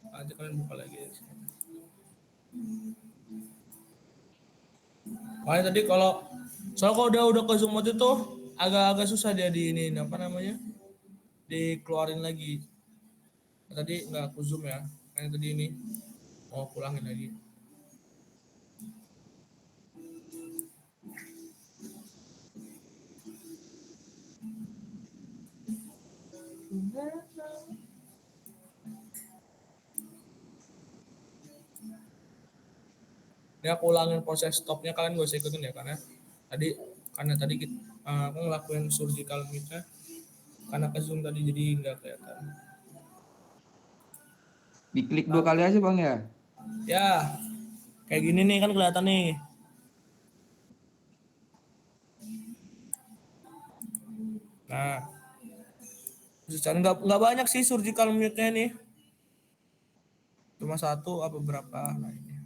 Nanti kalian buka lagi. Makanya tadi kalau soal kalau udah ke zoom mode itu agak-agak susah dia di ini apa namanya dikeluarin lagi. Tadi nggak aku zoom ya, makanya tadi ini mau pulangin lagi. Ini aku ulangin proses stopnya, kalian gak usah ikutin ya karena tadi aku ngelakuin surgical mute-nya karena ke zoom tadi jadi nggak kelihatan. Diklik 2 kali aja bang ya? Ya, kayak gini nih kan kelihatan nih. Nah, secara nggak banyak sih surgical mute-nya nih. Cuma satu apa berapa? Nah, ini.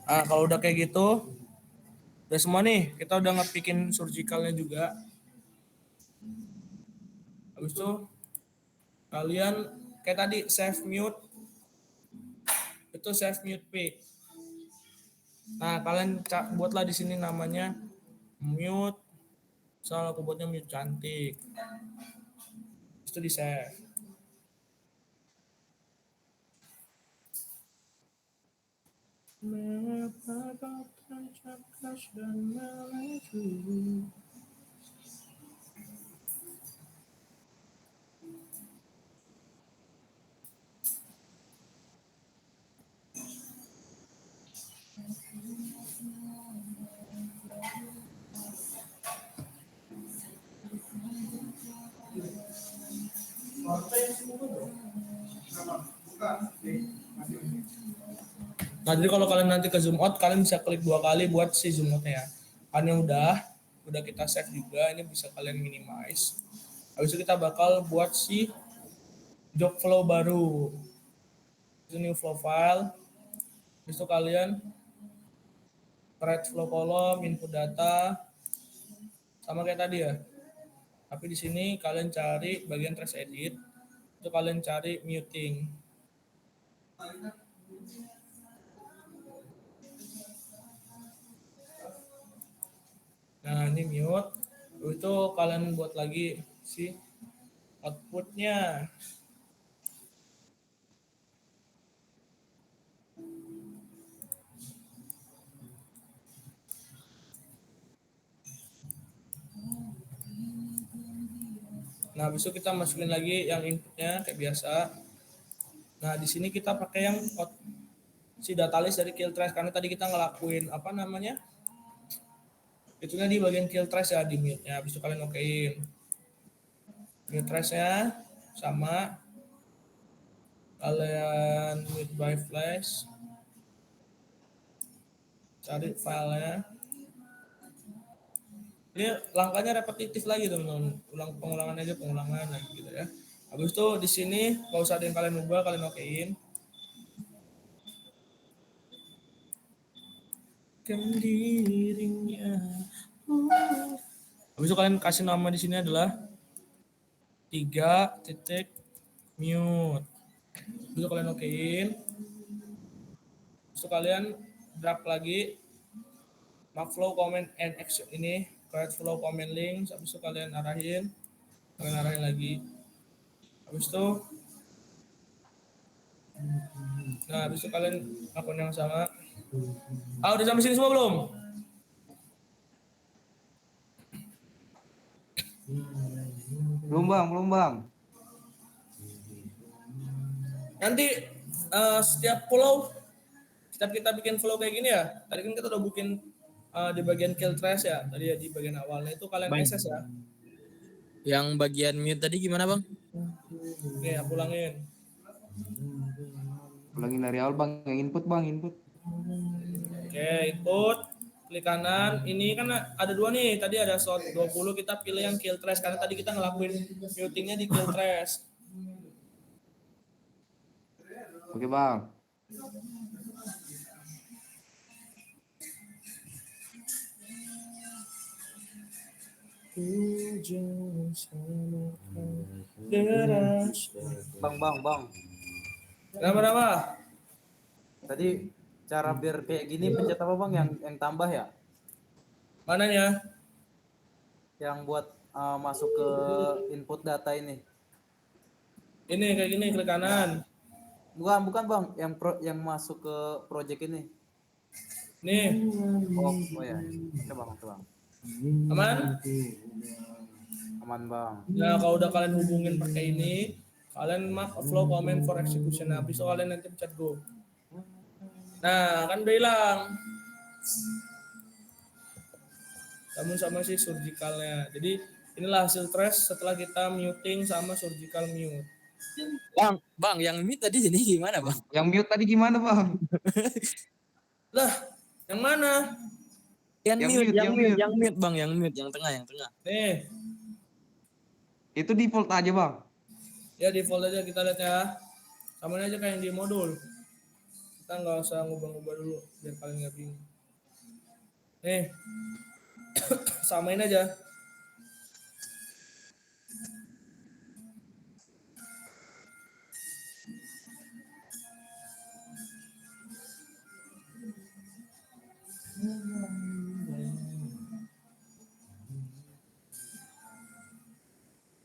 Nah, kalau udah kayak gitu, udah semua nih, kita udah ngepikin surgicalnya juga. Habis itu kalian kayak tadi save mute, itu save mute pick. Nah, kalian buatlah di sini namanya mute. Soal aku buatnya mute cantik. Itu di save. Nah, jadi kalau kalian nanti ke zoom out, kalian bisa klik 2 kali buat si zoom out-nya ya. Kan yang udah kita save juga, ini bisa kalian minimize. Habis itu kita bakal buat si job flow baru. Itu new flow file. Habis itu kalian create flow column, input data, sama kayak tadi ya. Tapi di sini kalian cari bagian trace edit, itu kalian cari muting. Nah ini mute, itu kalian buat lagi si outputnya. Nah, besok kita masukin lagi yang inputnya kayak biasa. Nah, di sini kita pakai yang si data list dari kill trace karena tadi kita ngelakuin apa namanya? Itunya di bagian kill trace ya di mute-nya. Habis itu kalian okein. Mute trace-nya sama kalian mute by flash. Cari filenya. Ini langkahnya repetitif lagi teman-teman, pengulangan aja pengulangan lagi gitu ya. Habis itu di sini kalau usah ada yang kalian ubah, kalian okein. Dirinya. Habis itu kalian kasih nama di sini adalah 3.mute. Habis itu kalian okein. Habis itu kalian drag lagi mark flow comment and action ini. Create flow comment link, habis itu kalian arahin lagi. Habis itu, nah habis itu kalian lakukan yang sama. Udah sampai sini semua belum? Belum bang. Nanti setiap flow, setiap kita bikin flow kayak gini ya, tadi kan kita udah bikin di bagian kill trace ya, tadi ya di bagian awalnya itu kalian access ya. Yang bagian mute tadi gimana bang? Nih aku ulangin. Ulangin dari awal bang, yang input bang, input. Oke, input, klik kanan. Ini kan ada dua nih, tadi ada slot 20, kita pilih yang kill trace karena tadi kita ngelakuin mutingnya di kill trace. Oke bang. Bang. Kenapa? Tadi cara biar kayak gini pencet apa bang? Yang tambah ya? Mananya? Yang buat masuk ke input data ini. Ini kayak gini, klik kanan. Bukan bang, yang masuk ke project ini. Nih. Oh ya. Oke bang. Aman bang. Nah kalau udah kalian hubungin pakai ini, kalian mark flow comment for execution. Habis itu kalian nanti pencet go. Nah kan udah hilang. Namun sama si surgicalnya. Jadi inilah hasil trace setelah kita muting sama surgical mute. Bang, yang mute tadi jadi gimana bang? Yang mute tadi gimana bang? Lah, yang mana? Yang mute bang, yang tengah. Nih, Itu default aja bang. ya default aja kita lihat ya. Samain aja kayak yang di modul. Kita nggak usah ngubah-ngubah dulu biar kalian nggak bingung. Nih, samain aja.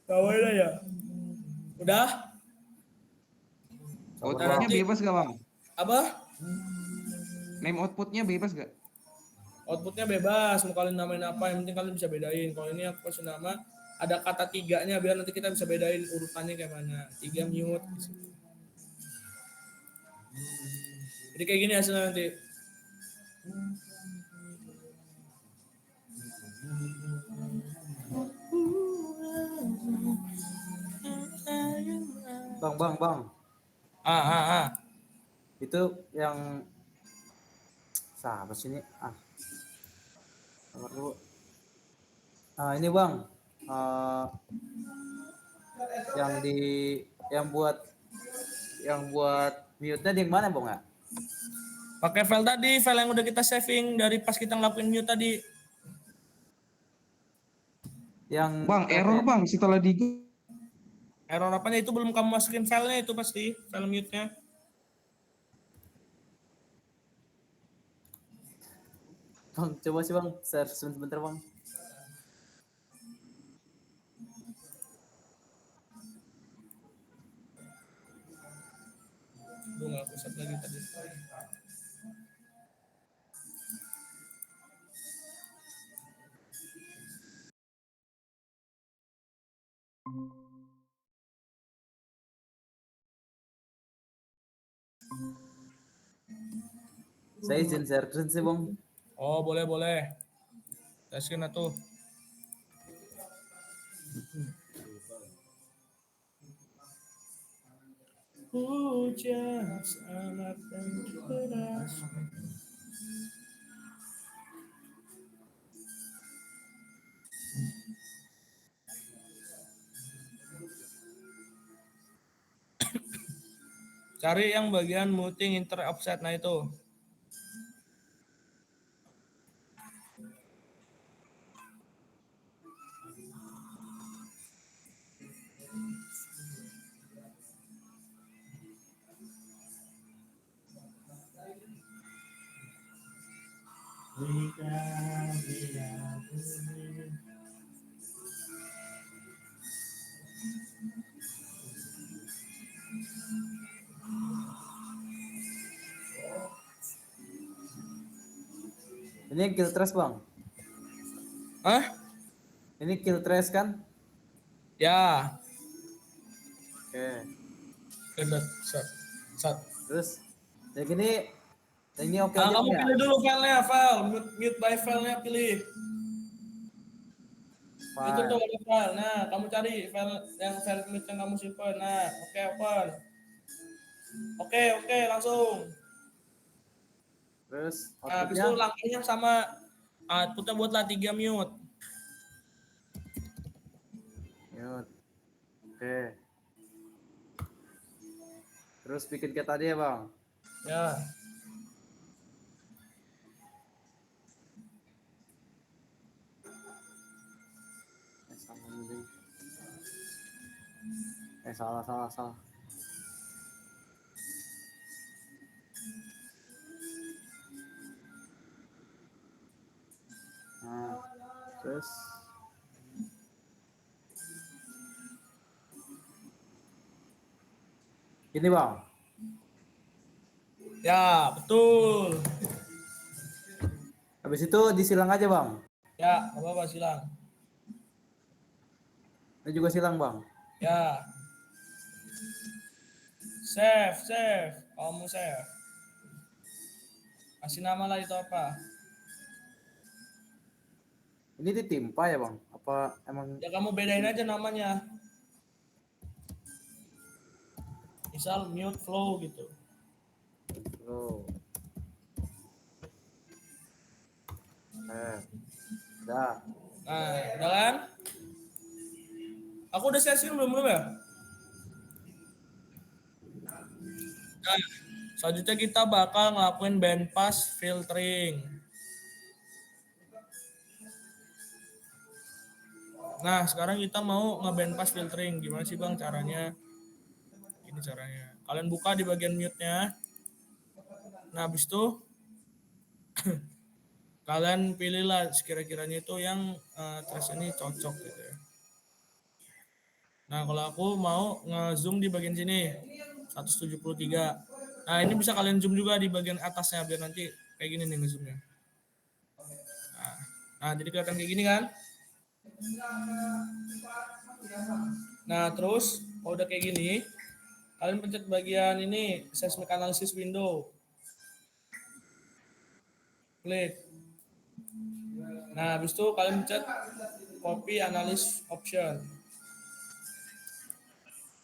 Samain aja. Udah? Outputnya bebas gak bang? Apa? Name outputnya bebas gak? Outputnya bebas, mau kalian namain apa, yang penting kalian bisa bedain. Kalau ini aku kasih nama, ada kata 3-nya biar nanti kita bisa bedain urutannya kayak mana. 3 mute. Jadi kayak gini hasilnya nanti. Bang. Itu yang siapa sih ini? Nomor dulu. Ini bang, yang buat mute-nya di mana bang ya? Pakai file tadi, file yang udah kita saving dari pas kita ngelakuin mute tadi. Yang Bang, error bang setelah di Error apanya itu belum kamu masukin filenya itu pasti, file mute-nya. Bang, coba sih bang, share sebentar bang. Gue nggak pusat lagi tadi. Saya izin share screen sih bang. Oh boleh boleh. Taskin tuh. Hujan sangat deras. Cari yang bagian muting inter offset, nah itu. Ini kill trace bang. Hah? Ini kill trace kan? Ya. Oke. Kedot. Sat. Terus ya gini, ini oke Nah, aja kamu bang ya? pilih dulu filenya, file. Mute by filenya pilih. Itu tuh ada file. Nah, kamu cari file yang file mute yang kamu simpan. Nah, oke open. Oke, langsung. Terus Nah, habis itu outputnya? langkahnya sama. Outputnya buatlah 3 mute. Mute. Oke. Terus bikin kayak tadi ya bang? Ya. Salah. Nah, terus ini bang. Ya, betul. Habis itu disilang aja bang. Ya, apa silang. Ini juga silang bang. Ya. Save. Kamu save. Kasih nama lah itu apa? Ini ditimpa ya bang? Apa emang? Ya kamu bedain aja namanya. Misal mute flow gitu. Loh. Udah. Nah, udah kan? Aku udah share belum ya? Nah, selanjutnya kita bakal ngelakuin bandpass filtering. Nah, sekarang kita mau nge-bandpass filtering. Gimana sih Bang caranya? Ini caranya. Kalian buka di bagian mute-nya. Nah, habis itu kalian pilihlah sekira-kiranya itu yang trace ini cocok gitu ya. Nah, kalau aku mau nge-zoom di bagian sini 173. Nah, ini bisa kalian zoom juga di bagian atasnya biar nanti kayak gini nih nge-zoomnya. Nah, jadi kelihatan kayak gini kan? Nah, terus kalau udah kayak gini, kalian pencet bagian ini seismic analysis window. Klik. Nah, habis itu kalian pencet copy analysis option.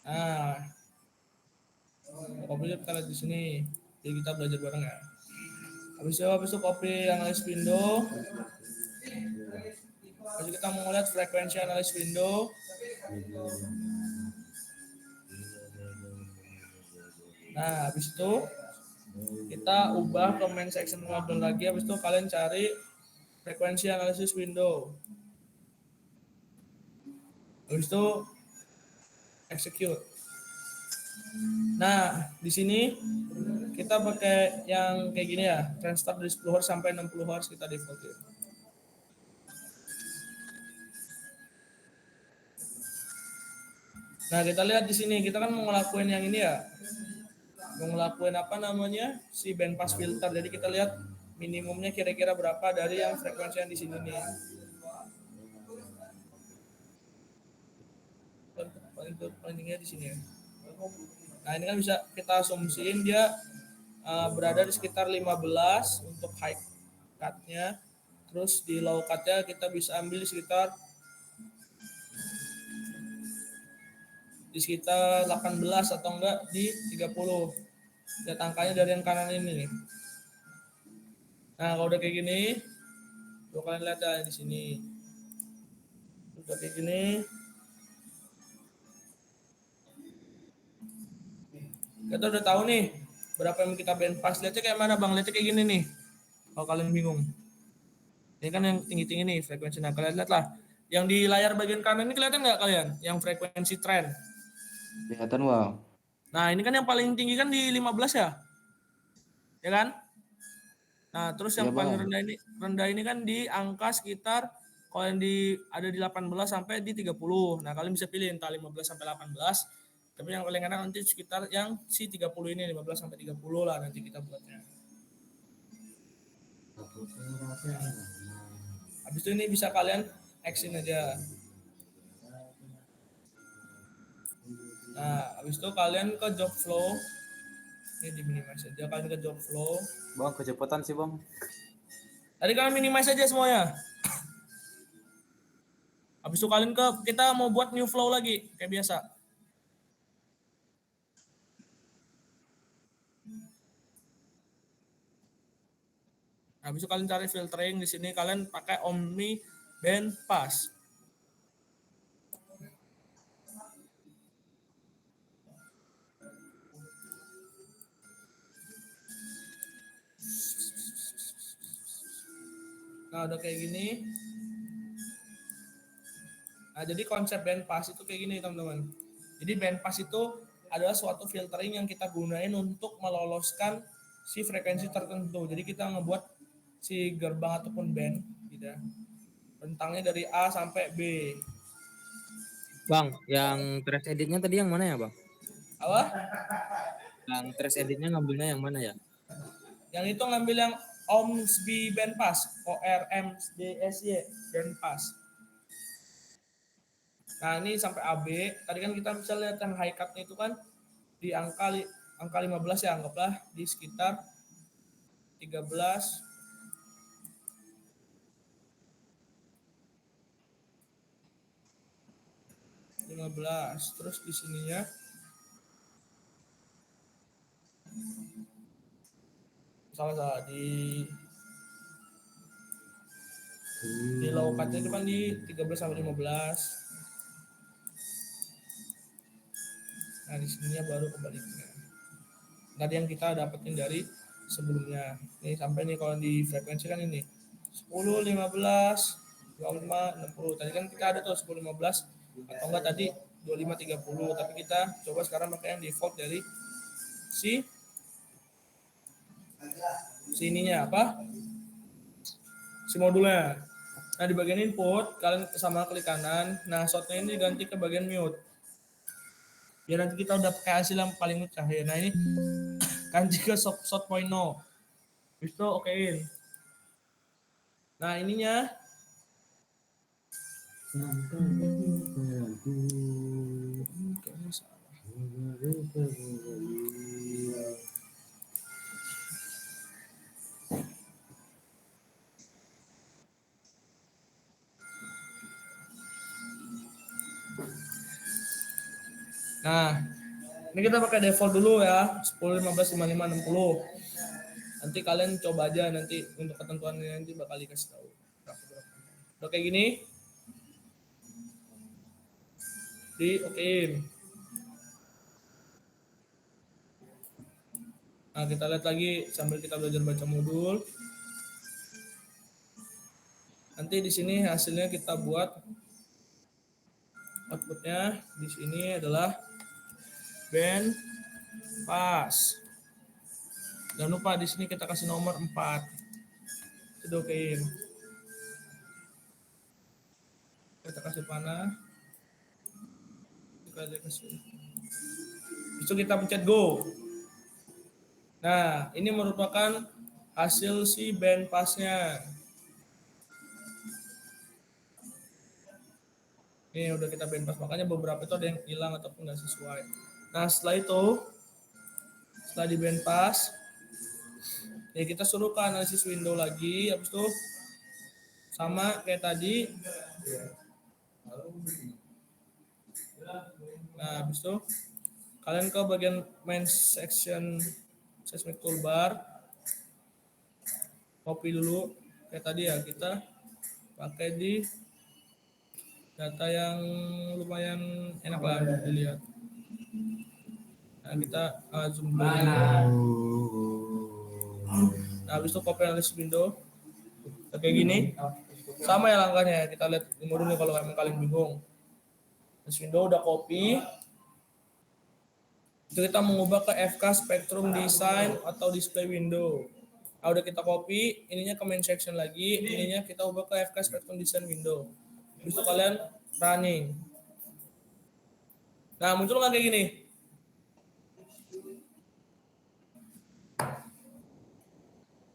Nah, copy kita lihat di sini. Jadi kita belajar bareng ya. Habis itu copy analysis window. Habis kita mau lihat frekuensi analysis window. Nah, habis itu kita ubah ke main section model lagi. Habis itu kalian cari frekuensi analisis window. Habis itu execute. Nah, di sini kita pakai yang kayak gini ya, trend start dari 10 Hz sampai 60 Hz kita defaultin. Nah, kita lihat di sini, kita kan mau ngelakuin yang ini ya. Mau ngelakuin apa namanya? Si bandpass filter. Jadi kita lihat minimumnya kira-kira berapa dari yang frekuensi yang di sini nih. Paling tinggi di sini ya. Nah, ini kan bisa kita asumsiin dia berada di sekitar 15 untuk high cut-nya. Terus di low cut-nya kita bisa ambil di sekitar 18 atau enggak di 30. Lihat angkanya dari yang kanan ini nih. Nah, kalau udah kayak gini, kalian lihat ya di sini. Udah kayak gini. Kita udah tahu nih berapa yang kita bandpass. Lihatnya kayak mana Bang? Lihatnya kayak gini nih. Kalau kalian bingung. Ini kan yang tinggi-tinggi nih frekuensi. Nah, kalian lihat lah. Yang di layar bagian kanan ini kelihatan nggak kalian? Yang frekuensi trend. Kelihatan, Bang. Nah, ini kan yang paling tinggi kan di 15 ya? Ya kan? Nah, terus yang Iya, paling Bang. rendah ini kan di angka sekitar kalau yang ada di 18 sampai di 30. Nah, kalian bisa pilih entah 15 sampai 18. Tapi yang paling enak nanti sekitar yang si 30 ini, 15 sampai 30 lah nanti kita buatnya. Habis itu ini bisa kalian action aja. Nah, habis itu kalian ke job flow. Ini di minimize aja, kalian ke job flow. Bang, kecepatan sih bang. Tadi kalian minimize aja semuanya. Habis itu kalian kita mau buat new flow lagi, kayak biasa. Habis itu kalian cari filtering di sini, kalian pakai Omni bandpass. Nah, udah kayak gini. Nah, jadi konsep bandpass itu kayak gini, teman-teman. Jadi bandpass itu adalah suatu filtering yang kita gunain untuk meloloskan si frekuensi tertentu. Jadi kita ngebuat si gerbang ataupun band gitu ya. Rentangnya dari A sampai B. Bang, yang trash editnya tadi yang mana ya bang? Apa? Yang trash editnya ngambilnya yang mana ya? Yang itu ngambil yang ORMSB bandpass, ORMSBSY bandpass. Nah, ini sampai AB. Tadi kan kita bisa lihat yang high cut-nya itu kan di angka 15 ya, anggaplah di sekitar 13. Terus di sininya salah di low cut-nya itu kan di 13 sampai 15. Nah, di sininya baru kebaliknya. Tadi yang kita dapetin dari sebelumnya. Ini sampai nih kalau di frekuensi kan ini 10, 15, 25, 60. Tadi kan kita ada tuh 10, 15 atau enggak tadi 25, 30. Tapi kita coba sekarang pakai yang default dari si ininya apa? Si modulnya. Nah, di bagian input kalian sama klik kanan. Nah, shotnya ini diganti ke bagian mute. Ya nanti kita udah pakai hasil yang paling terakhir. Nah, ini kanji ke shot point no. Itu okein. Nah, ininya Nah, ini kita pakai default dulu ya, 10, 15, 55, 60. Nanti kalian coba aja nanti untuk ketentuannya nanti bakal dikasih tahu. Udah kayak gini. Di okein. Nah, kita lihat lagi sambil kita belajar baca modul. Nanti di sini hasilnya kita buat Outputnya di sini adalah band pass. Jangan lupa di sini kita kasih nomor 4. Itu okein. Kita kasih panah. Kita kasih. Itu kita pencet go. Nah, ini merupakan hasil si band pass-nya. Ini udah kita band pass, makanya beberapa itu ada yang hilang ataupun nggak sesuai. Nah, setelah itu, setelah di band pass, ya kita suruh ke analisis window lagi, habis itu sama kayak tadi. Nah, habis itu kalian ke bagian main section seismic toolbar, copy dulu kayak tadi ya, kita pakai di data yang lumayan enak lah dilihat. Nah, kita zoom dulu. Nah, habis itu copy analysis window kayak gini, sama ya langkahnya. Kita lihat dulu nih kalau emang kalian bingung. Analysis window udah copy. Itu kita mengubah ke FK Spectrum Design atau Display Window. Nah, udah kita copy, ininya ke main section lagi, ininya kita ubah ke FK Spectrum Design Window. Habis itu kalian running. Nah, muncul nggak kayak gini?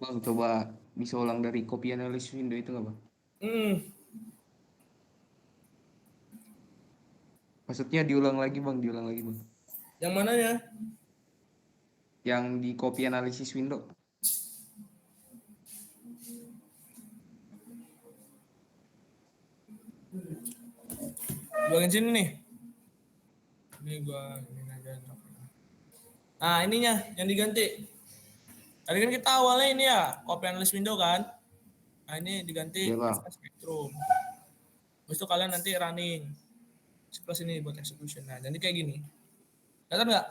Bang, coba bisa ulang dari copy analysis window itu nggak, Bang? Maksudnya diulang lagi, Bang, diulang lagi, Bang. Yang mana ya? Yang di copy analysis window. Bagian sini nih. Ini gua ini aja. Nah, ininya yang diganti. Tadi kan kita awalnya ini ya, copy analysis window kan. Nah, ini diganti Iya, Bang. Spectrum. Terus itu kalian nanti running. Plus ini buat execution. Nah, jadi kayak gini. Kelihatan nggak?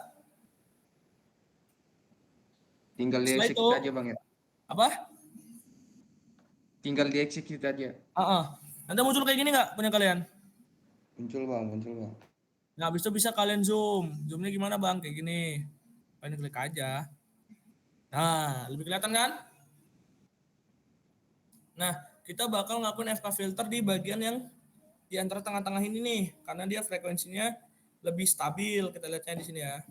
Tinggal Setelah di-execute itu- aja, Bang, ya. Apa? Tinggal di-execute aja. Nanti muncul kayak gini nggak punya kalian? Muncul, Bang, muncul, Bang. Nah, habis itu bisa kalian zoom. Zoomnya gimana, Bang? Kayak gini. Kalian klik aja. Nah, lebih kelihatan kan? Nah, kita bakal ngelakuin FK filter di bagian yang di antara tengah-tengah ini nih, karena dia frekuensinya lebih stabil. Kita lihatnya di sini ya.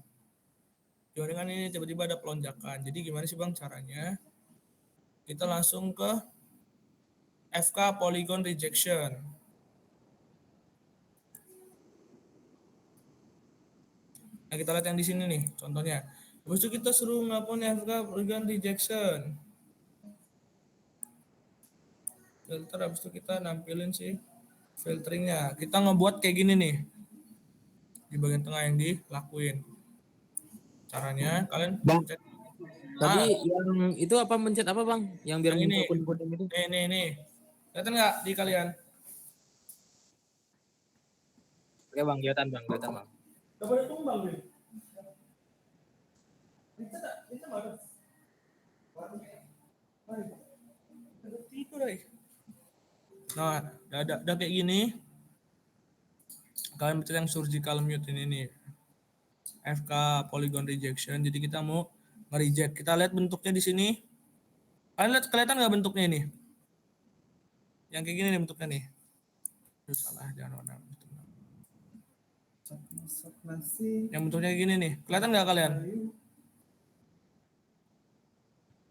Gimana dengan ini tiba-tiba ada pelonjakan. Jadi gimana sih, Bang, caranya? Kita langsung ke FK polygon rejection. Nah, kita lihat yang di sini nih, contohnya. Habis itu kita suruh ngelakuin FK polygon rejection. Filter, habis itu kita nampilin sih filteringnya. Kita ngebuat kayak gini nih. Di bagian tengah yang dilakuin. Caranya, kalian Bang, pencet. tadi yang itu apa mencet apa Bang? Yang biar Yang ini. muncul kuning itu. Nih. Kelihatan nggak di kalian? Oke Bang, kelihatan Bang. Coba ditumbang, Bil. Nah, udah kayak gini. Kalian pencet yang surgical mute ini nih. FK polygon rejection. Jadi kita mau nge-reject. Kita lihat bentuknya di sini. Kalian lihat kelihatan nggak bentuknya ini? Yang kayak gini nih bentuknya nih. Aduh, salah, jangan warna. Yang bentuknya kayak gini nih. Kelihatan nggak kalian?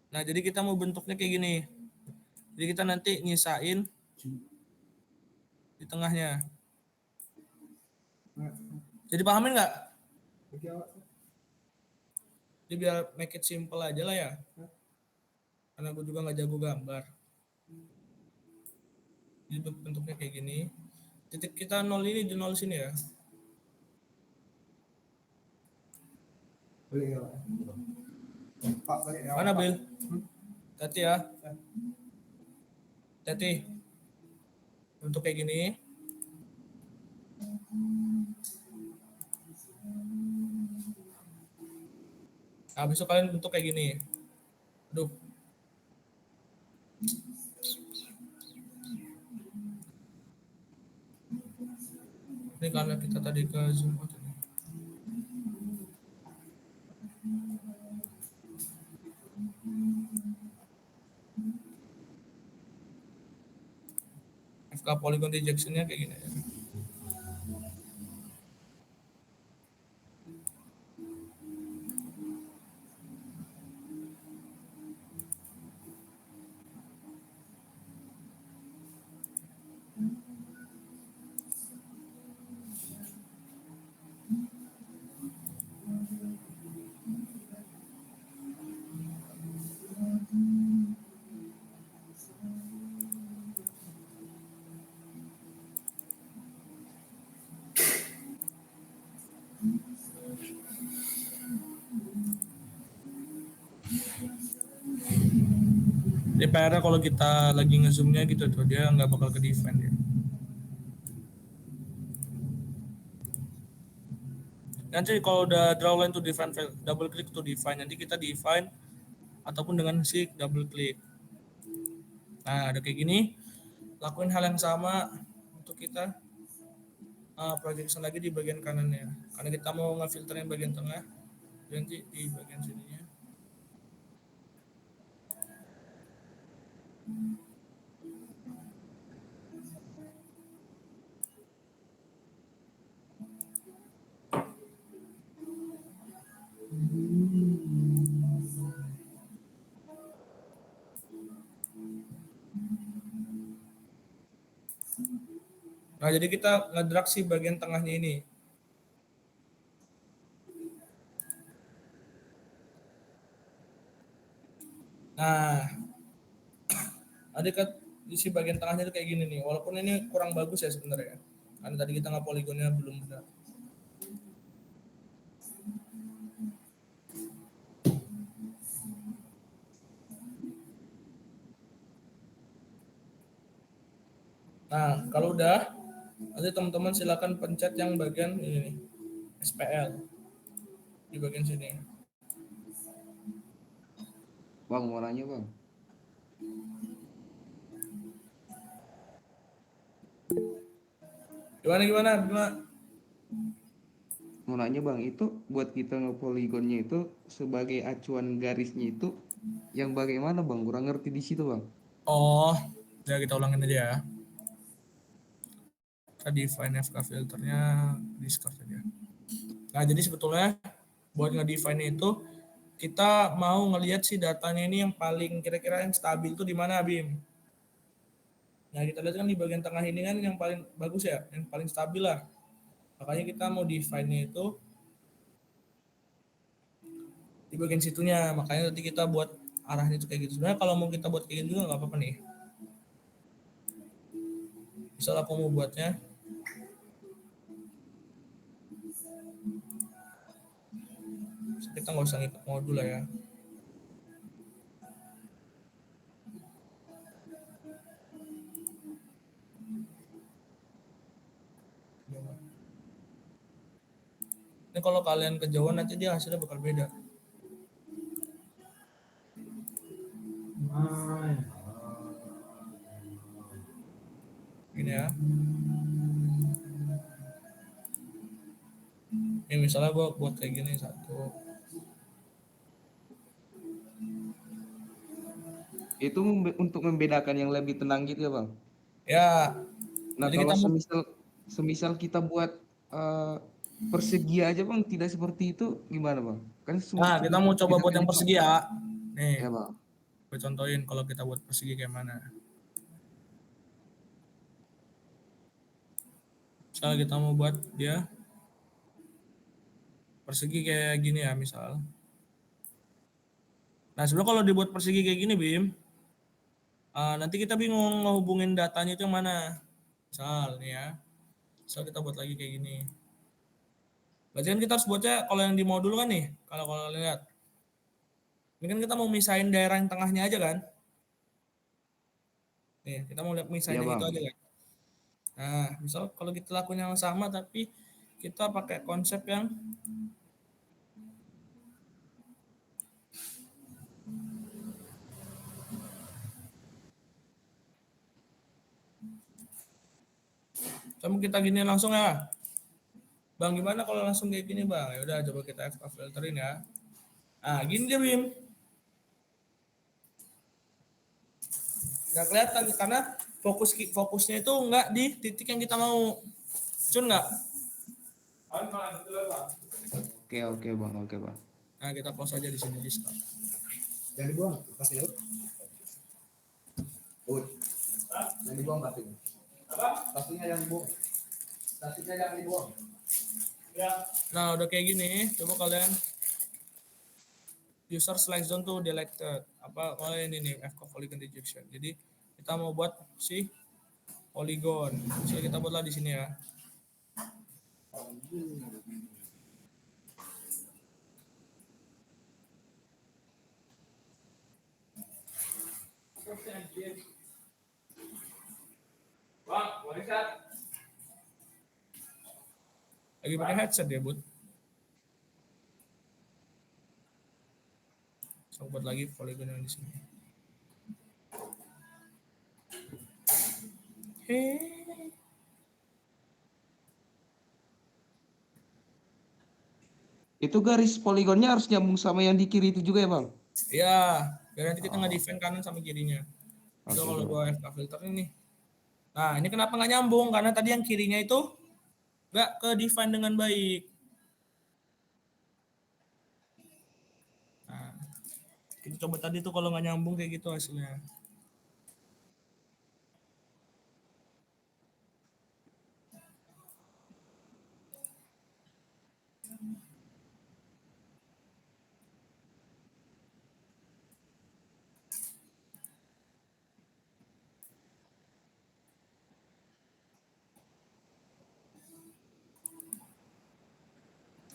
Nah, jadi kita mau bentuknya kayak gini. Jadi kita nanti nyisain di tengahnya. Jadi pahamin nggak? Jadi biar make it simple aja lah ya. Karena gue juga nggak jago gambar. Jadi bentuknya kayak gini. Titik kita 0 ini di 0 sini ya. Mana Bil? Hati ya. Hati. Untuk kayak gini. Habis itu kalian bentuk kayak gini. Aduh. Nih Ini kalau kita tadi ke Zoom out ini. FK polygon rejection-nya kayak gini ya. Jadi PR-nya kalau kita lagi nge-zoom-nya gitu tuh, dia nggak bakal ke define ya. Nanti kalau udah draw line to define, double click to define, nanti kita define ataupun dengan si double click. Nah, ada kayak gini, lakuin hal yang sama untuk kita projection lagi di bagian kanannya. Karena kita mau ngefilter yang bagian tengah, nanti di bagian sininya. Nah, jadi kita ngedrag si bagian tengahnya ini. Nah, ada di si bagian tengahnya itu kayak gini nih. Walaupun ini kurang bagus ya sebenarnya. Karena tadi kita nggak poligonnya belum benar. Nah, kalau udah, nanti teman-teman silakan pencet yang bagian ini nih, SPL di bagian sini. Bang, mau nanya bang. Gimana? Mau nanya bang, itu buat kita ngepoligonnya itu sebagai acuan garisnya itu yang bagaimana bang? Kurang ngerti di situ bang. Oh, ya kita ulangin aja ya. Kita define FK filternya, discard aja. Nah, jadi sebetulnya buat nge-define itu kita mau ngelihat si datanya ini yang paling kira-kira yang stabil itu di mana, Bim? Nah, kita lihat kan di bagian tengah ini kan yang paling bagus ya, yang paling stabil lah. Makanya kita mau define-nya itu di bagian situnya. Makanya nanti kita buat arahnya itu kayak gitu. Sebenarnya kalau mau kita buat kayak gitu juga nggak apa-apa nih. Misal aku mau buatnya kita nggak usah ngikut modul lah ya. Ini kalau kalian kejauhan nanti dia hasilnya bakal beda. Gini ya. Ini misalnya gue buat kayak gini satu. Itu untuk membedakan yang lebih tenang gitu ya bang. Ya. Nah, Jadi kalau kita semisal kita buat persegi aja bang, tidak seperti itu gimana bang? Kan Nah, kita mau coba buat yang persegi ya. Ya Nih, bang. gue contohin kalau kita buat persegi kayak mana. Misalnya kita mau buat dia persegi kayak gini ya misal. Nah, sebenarnya kalau dibuat persegi kayak gini, Bim, nanti kita bingung ngehubungin datanya itu yang mana. Misal nih ya. Misal kita buat lagi kayak gini. Berarti kan kita harus buatnya kalau yang di modul kan nih, kalau lihat. Ini kan kita mau misahin daerah yang tengahnya aja kan. Nih, kita mau lihat misahin Ya yang bang. itu aja kan. Nah, misal kalau kita lakuin yang sama tapi kita pakai konsep yang sama kita gini langsung ya. Bang, gimana kalau langsung kayak gini, Bang? Ya udah, coba kita FK filterin ya. Nah, gini dia, Bim. Nggak kelihatan karena fokusnya itu nggak di titik yang kita mau. Cun nggak? Oke bang, oke bang. Nah, kita close aja di sini di start. Jangan dibuang, kasih laut. Jangan dibuang pastinya. Apa? Pastinya yang dibuang. Pastinya yang dibuang. Ya. Nah, udah kayak gini, coba kalian user select zone tuh selected. Apa kalau ini nih FK polygon rejection. Jadi kita mau buat si polygon. Jadi kita buatlah di sini ya. Lagi pakai headset ya, Bud. So, buat lagi polygon yang di sini. Hey. Itu garis poligonnya harus nyambung sama yang di kiri itu juga ya bang? Ya, biar nanti kita nge-define kanan sama kirinya. So, kalau gua FK filter ini. Nah, ini kenapa nggak nyambung? Karena tadi yang kirinya itu nggak ke define dengan baik. Nah, kita coba tadi tuh kalau nggak nyambung kayak gitu hasilnya.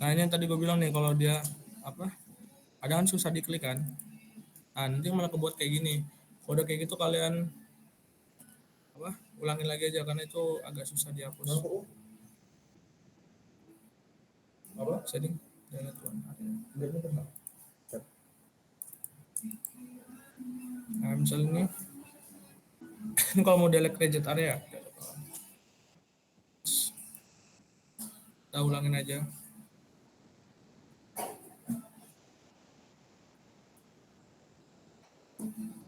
Nah, ini yang tadi gue bilang nih, kalau dia apa? Kadang kan susah diklik kan. Nah, nanti malah kebuat kayak gini. Kalau udah kayak gitu kalian apa? Ulangin lagi aja karena itu agak susah dihapus. Apa? Setting. Delete one area. Nah, misalnya ini kalau mau delete reject area, kita ulangin aja.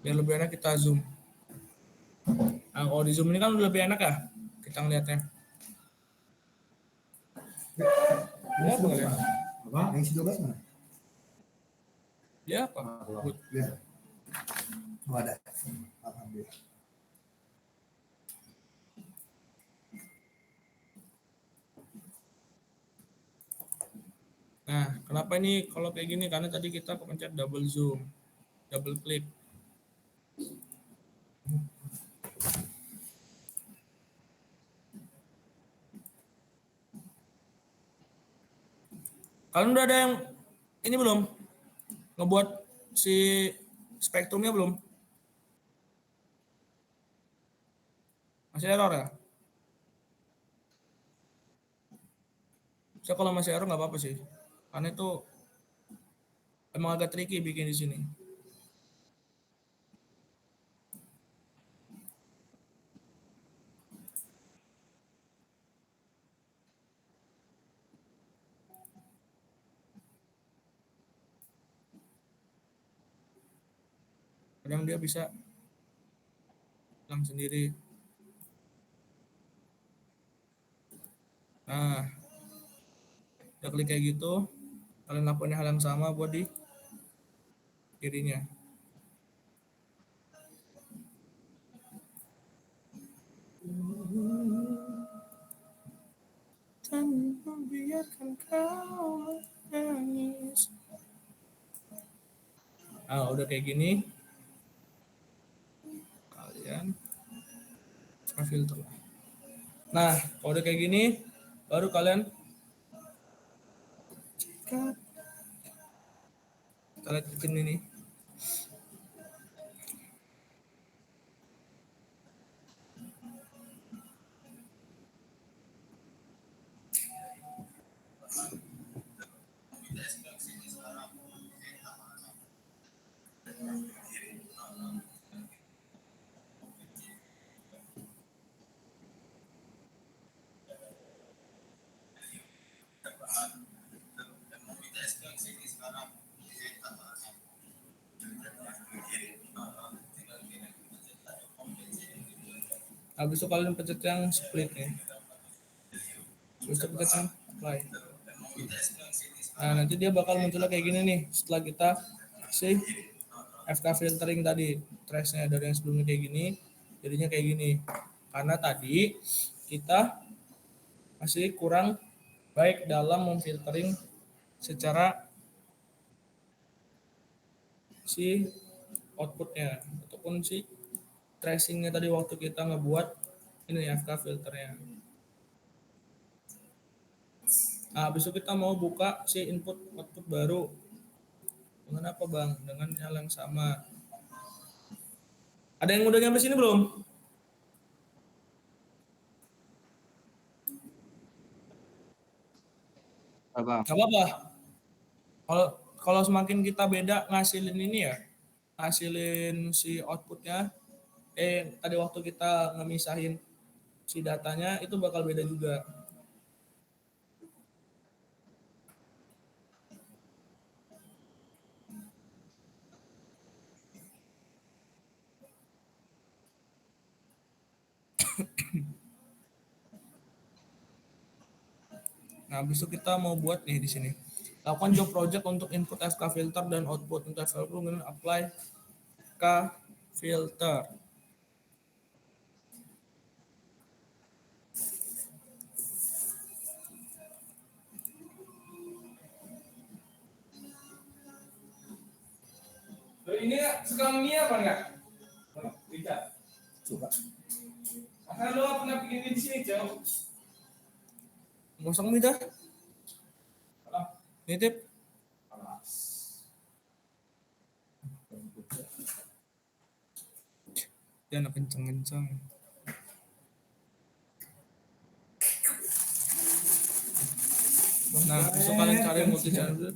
Biar lebih enak kita zoom. Nah, kalau di zoom ini kan lebih enak ya kita ngeliatnya. Ya, apa ngeliat? Apa? Yang 12 mana? Ya, apa? Good. Ya. Oh, ada. Alhamdulillah. Nah, kenapa ini kalau kayak gini? Karena tadi kita pencet double zoom, double klik. Kalian udah ada yang ini belum? Ngebuat si spektrumnya belum? Masih error ya? Saya kalau masih error nggak apa-apa sih. Karena itu emang agak tricky bikin di sini. Kadang dia bisa hilang sendiri. Nah, udah klik kayak gitu, kalian lakukan hal yang sama buat di kirinya. Dan membiarkan kau menangis. Nah, udah kayak gini, kalian filter. Nah, kalau udah kayak gini, baru kalian kita lihat ke sini nih. Habis itu kalian pencet yang split nih. Habis itu pencet yang apply. Nah, nanti dia bakal munculnya kayak gini nih setelah kita si FK filtering tadi, trace-nya dari yang sebelumnya kayak gini, jadinya kayak gini. Karena tadi kita masih kurang baik dalam memfiltering secara si outputnya ataupun si tracingnya tadi waktu kita ngebuat ini FK filternya. Nah, habis itu kita mau buka si input output baru. Dengan apa bang? Dengan hal yang sama. Ada yang udah nyampe sini belum? Abang. Gak apa-apa. Kalau kalau semakin kita beda ngasilin ini ya, ngasilin si outputnya, tadi waktu kita ngemisahin si datanya itu bakal beda juga. Nah, habis itu kita mau buat nih di sini. Lakukan job project untuk input FK filter dan output untuk FK filter, kemudian apply K filter. Ini suka mie apa enggak? Tidak. Suka. Akan lo pernah bikin di sini, Jauh. Ngosong mie dah. Nitip. Jangan kenceng-kenceng. Nah, itu kalian cari multi channel,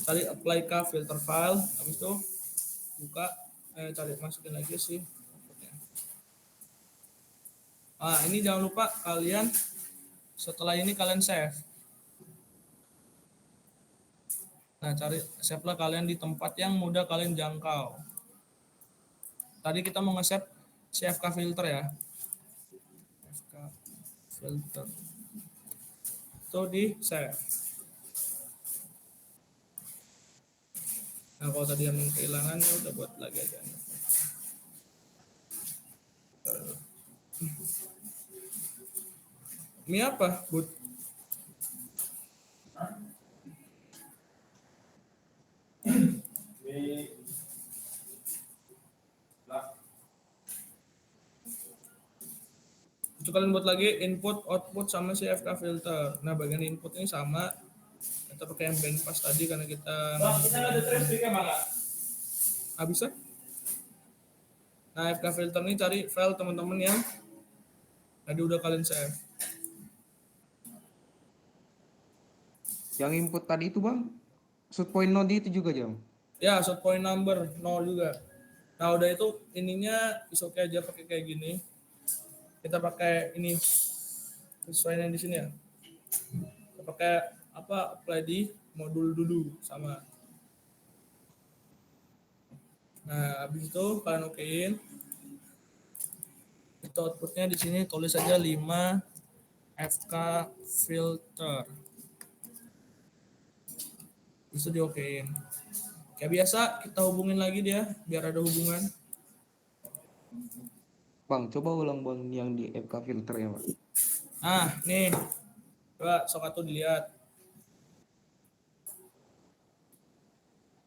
cari apply ke filter file, habis itu buka, cari masukin lagi sih. Ah, ini jangan lupa kalian setelah ini kalian save. Nah, cari save lah kalian di tempat yang mudah kalian jangkau. Tadi kita mau nge-save CFK filter ya. FK filter. Itu di save. Nah, kalau tadi yang kehilangan ya udah buat lagi aja. Ini apa, Bud? Itu kalian buat lagi input, output sama si FK filter. Nah, bagian input ini sama. Kita pakai yang bandpass tadi karena kita. Bang, kita ada trace pick mana? Ah, bisa? Nah, FK filter ini cari file teman-teman yang tadi udah kalian save. Yang input tadi itu bang, shoot point node itu juga jam. Ya, shoot point number 0 juga. Nah, udah itu ininya is oke aja pakai kayak gini. Kita pakai ini sesuainya di sini ya. Kita pakai apa? Apply di modul dulu sama. Nah, habis itu kalian okein. Itu outputnya di sini tulis aja 5 FK filter. Bisa diokein. Kayak biasa kita hubungin lagi dia biar ada hubungan. Bang, coba ulang bang yang di FK filter ya bang. Nah, nih. Coba sok atuh dilihat.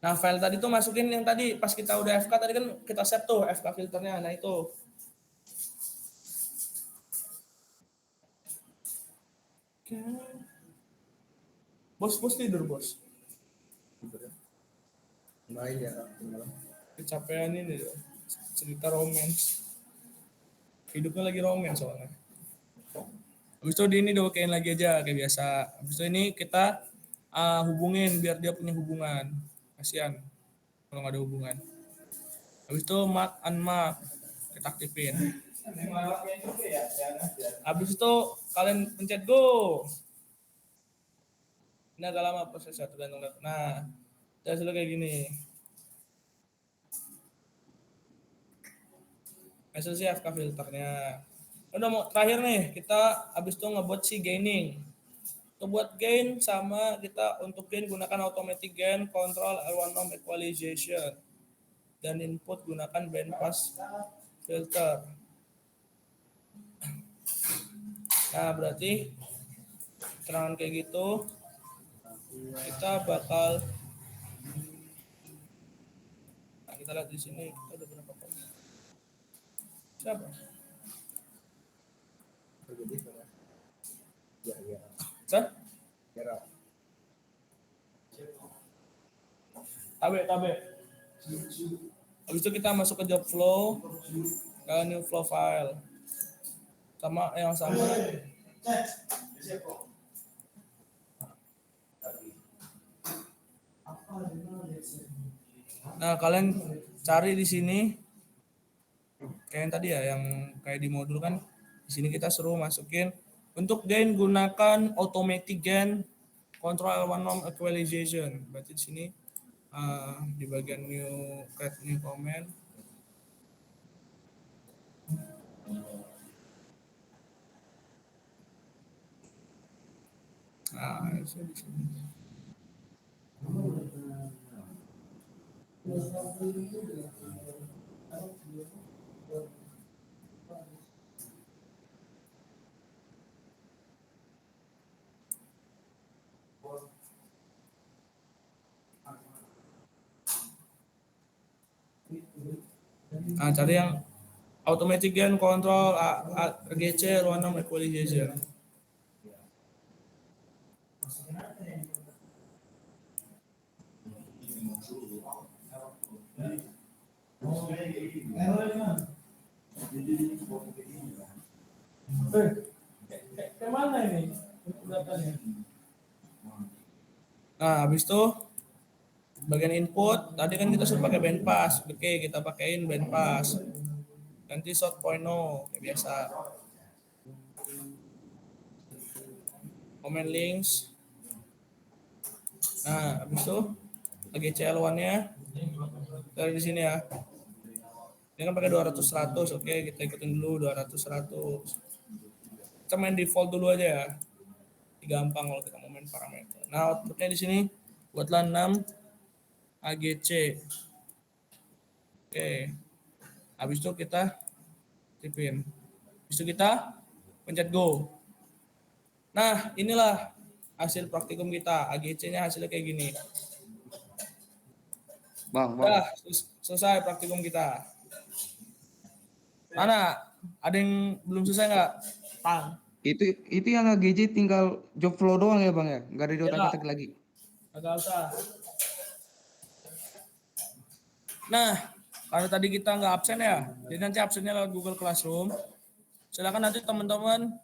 Nah, file tadi tuh masukin yang tadi pas kita udah FK tadi kan kita save tuh FK filternya. Nah, itu. Bos tidur, Bos. Main ya. Kecapean ini cerita romance. Hidupnya lagi romance soalnya. Habis itu di ini diokein lagi aja kayak biasa. Habis itu ini kita hubungin biar dia punya hubungan. Kasihan kalau nggak ada hubungan. Habis itu mark unmark kita aktifin. Habis itu kalian pencet go. Ini agak lama prosesnya tergantung. Nah, hasilnya kayak gini. Hasil sih FK filternya. Udah mau terakhir nih, kita habis itu ngebuat si gaining. Untuk buat gain sama kita untuk gain gunakan automatic gain control L1 norm equalization dan input gunakan bandpass filter. Nah, berarti keterangan kayak gitu kita bakal kita lihat di sini kita udah berapa komen. Siapa? Sah? Tabe. Habis itu kita masuk ke job flow, ke new flow file. Sama yang sama. Nah, kalian cari di sini kayak yang tadi ya, yang kayak di modul kan. Di sini kita suruh masukin untuk gain gunakan automatic gain control L1 norm equalization. Berarti di sini di bagian new create new comment. Nah, itu di sini. Nah, cari yang automatic gain control AGC L1 norm equalization. Kemana ini? Nah, habis itu bagian input tadi kan kita sudah pakai bandpass. Oke, kita pakein bandpass. Nanti short point no kayak biasa. Comment links. Nah, habis itu lagi CL1-nya dari di sini ya. Ini kan pakai 200 100. Oke, kita ikutin dulu 200 100. Kita main default dulu aja ya. Gampang kalau kita mau main parameter. Nah, outputnya di sini buatlah 6 AGC. Oke. Habis itu kita tipin. Habis itu kita pencet go. Nah, inilah hasil praktikum kita. AGC-nya hasilnya kayak gini. Bang. Udah, selesai praktikum kita. Mana? Ada yang belum selesai nggak? Tang. Itu yang AGJ tinggal job flow doang ya Bang ya? Nggak ada diotak-atik lagi. Agak usah. Nah, karena tadi kita nggak absen ya, jadi nanti absennya lewat Google Classroom. Silakan nanti teman-teman.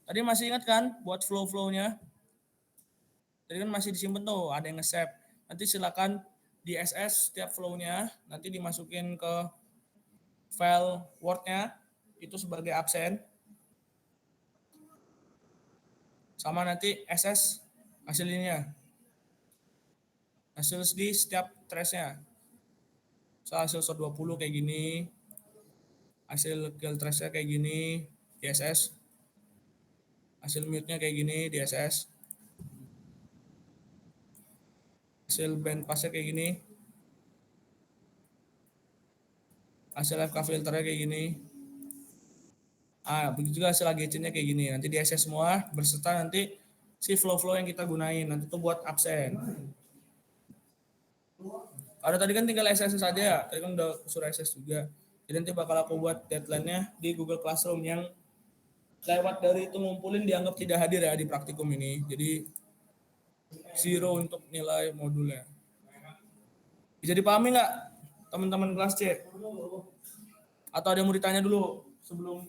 Tadi masih ingat kan buat flow-flow-nya? Tadi kan masih disimpan tuh, ada yang nge-save. Nanti silakan di SS setiap flow-nya, nanti dimasukin ke file Word-nya, itu sebagai absen. Sama nanti SS hasilnya. Hasil di setiap trace-nya. So, hasil 20 kayak gini. Hasil kill trace-nya kayak gini, DSS. Hasil mute-nya kayak gini, DSS. Hasil band pass-nya kayak gini. Hasil FK filternya kayak gini. Begitu juga hasil AGC-nya kayak gini. Nanti DSS semua berserta nanti si flow-flow yang kita gunain. Nanti itu buat absen. Ada tadi kan tinggal SSS saja ya. Tadi kan udah suruh SS juga. Jadi nanti bakal aku buat deadline-nya di Google Classroom yang lewat dari itu ngumpulin dianggap tidak hadir ya di praktikum ini. Jadi 0 untuk nilai modulnya. Bisa dipahami nggak teman-teman kelas C? Atau ada yang mau ditanya dulu sebelum?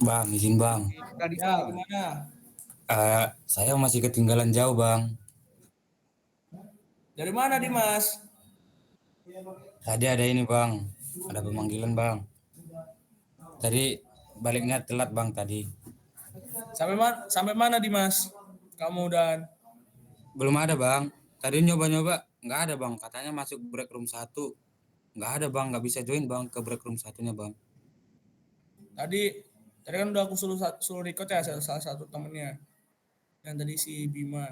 Bang, izin Bang. Tadi ya, gimana? Saya masih ketinggalan jauh Bang. Dari mana Dimas? Tadi ada ini Bang, ada pemanggilan Bang. Tadi baliknya telat Bang tadi. Sampai mana Dimas? Kamu dan? Belum ada Bang. Tadi nyoba-nyoba nggak ada Bang. Katanya masuk break room 1. Nggak ada Bang, nggak bisa join Bang ke break room 1-nya Bang. Tadi kan udah aku suruh record ya salah satu temennya. Yang tadi si Bima.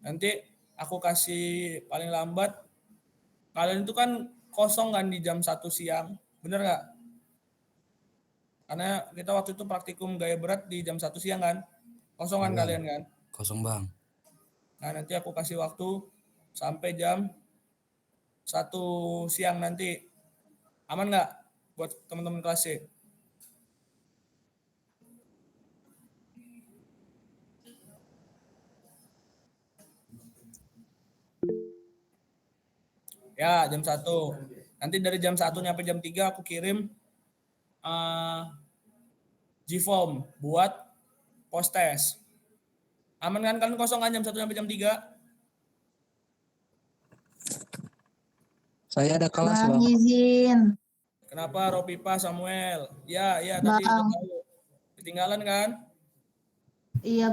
Nanti aku kasih paling lambat. Kalian itu kan kosong kan di jam 1 siang. Bener nggak? Karena kita waktu itu praktikum gaya berat di jam 1 siang kan. Kosong kan Iya. kalian kan? Kosong bang. Nah nanti aku kasih waktu sampai jam 1 siang nanti. Aman nggak buat teman-teman kelas C? Ya, jam 1. Nanti dari jam 1 sampai jam 3 aku kirim G-form buat post test. Aman kan kalian kosong kan jam 1 sampai jam 3? Saya ada kelas, Bang, Bang. izin. Kenapa Ropipa Samuel? Ya, tadi udah Bang. tahu. Ketinggalan kan? Iya,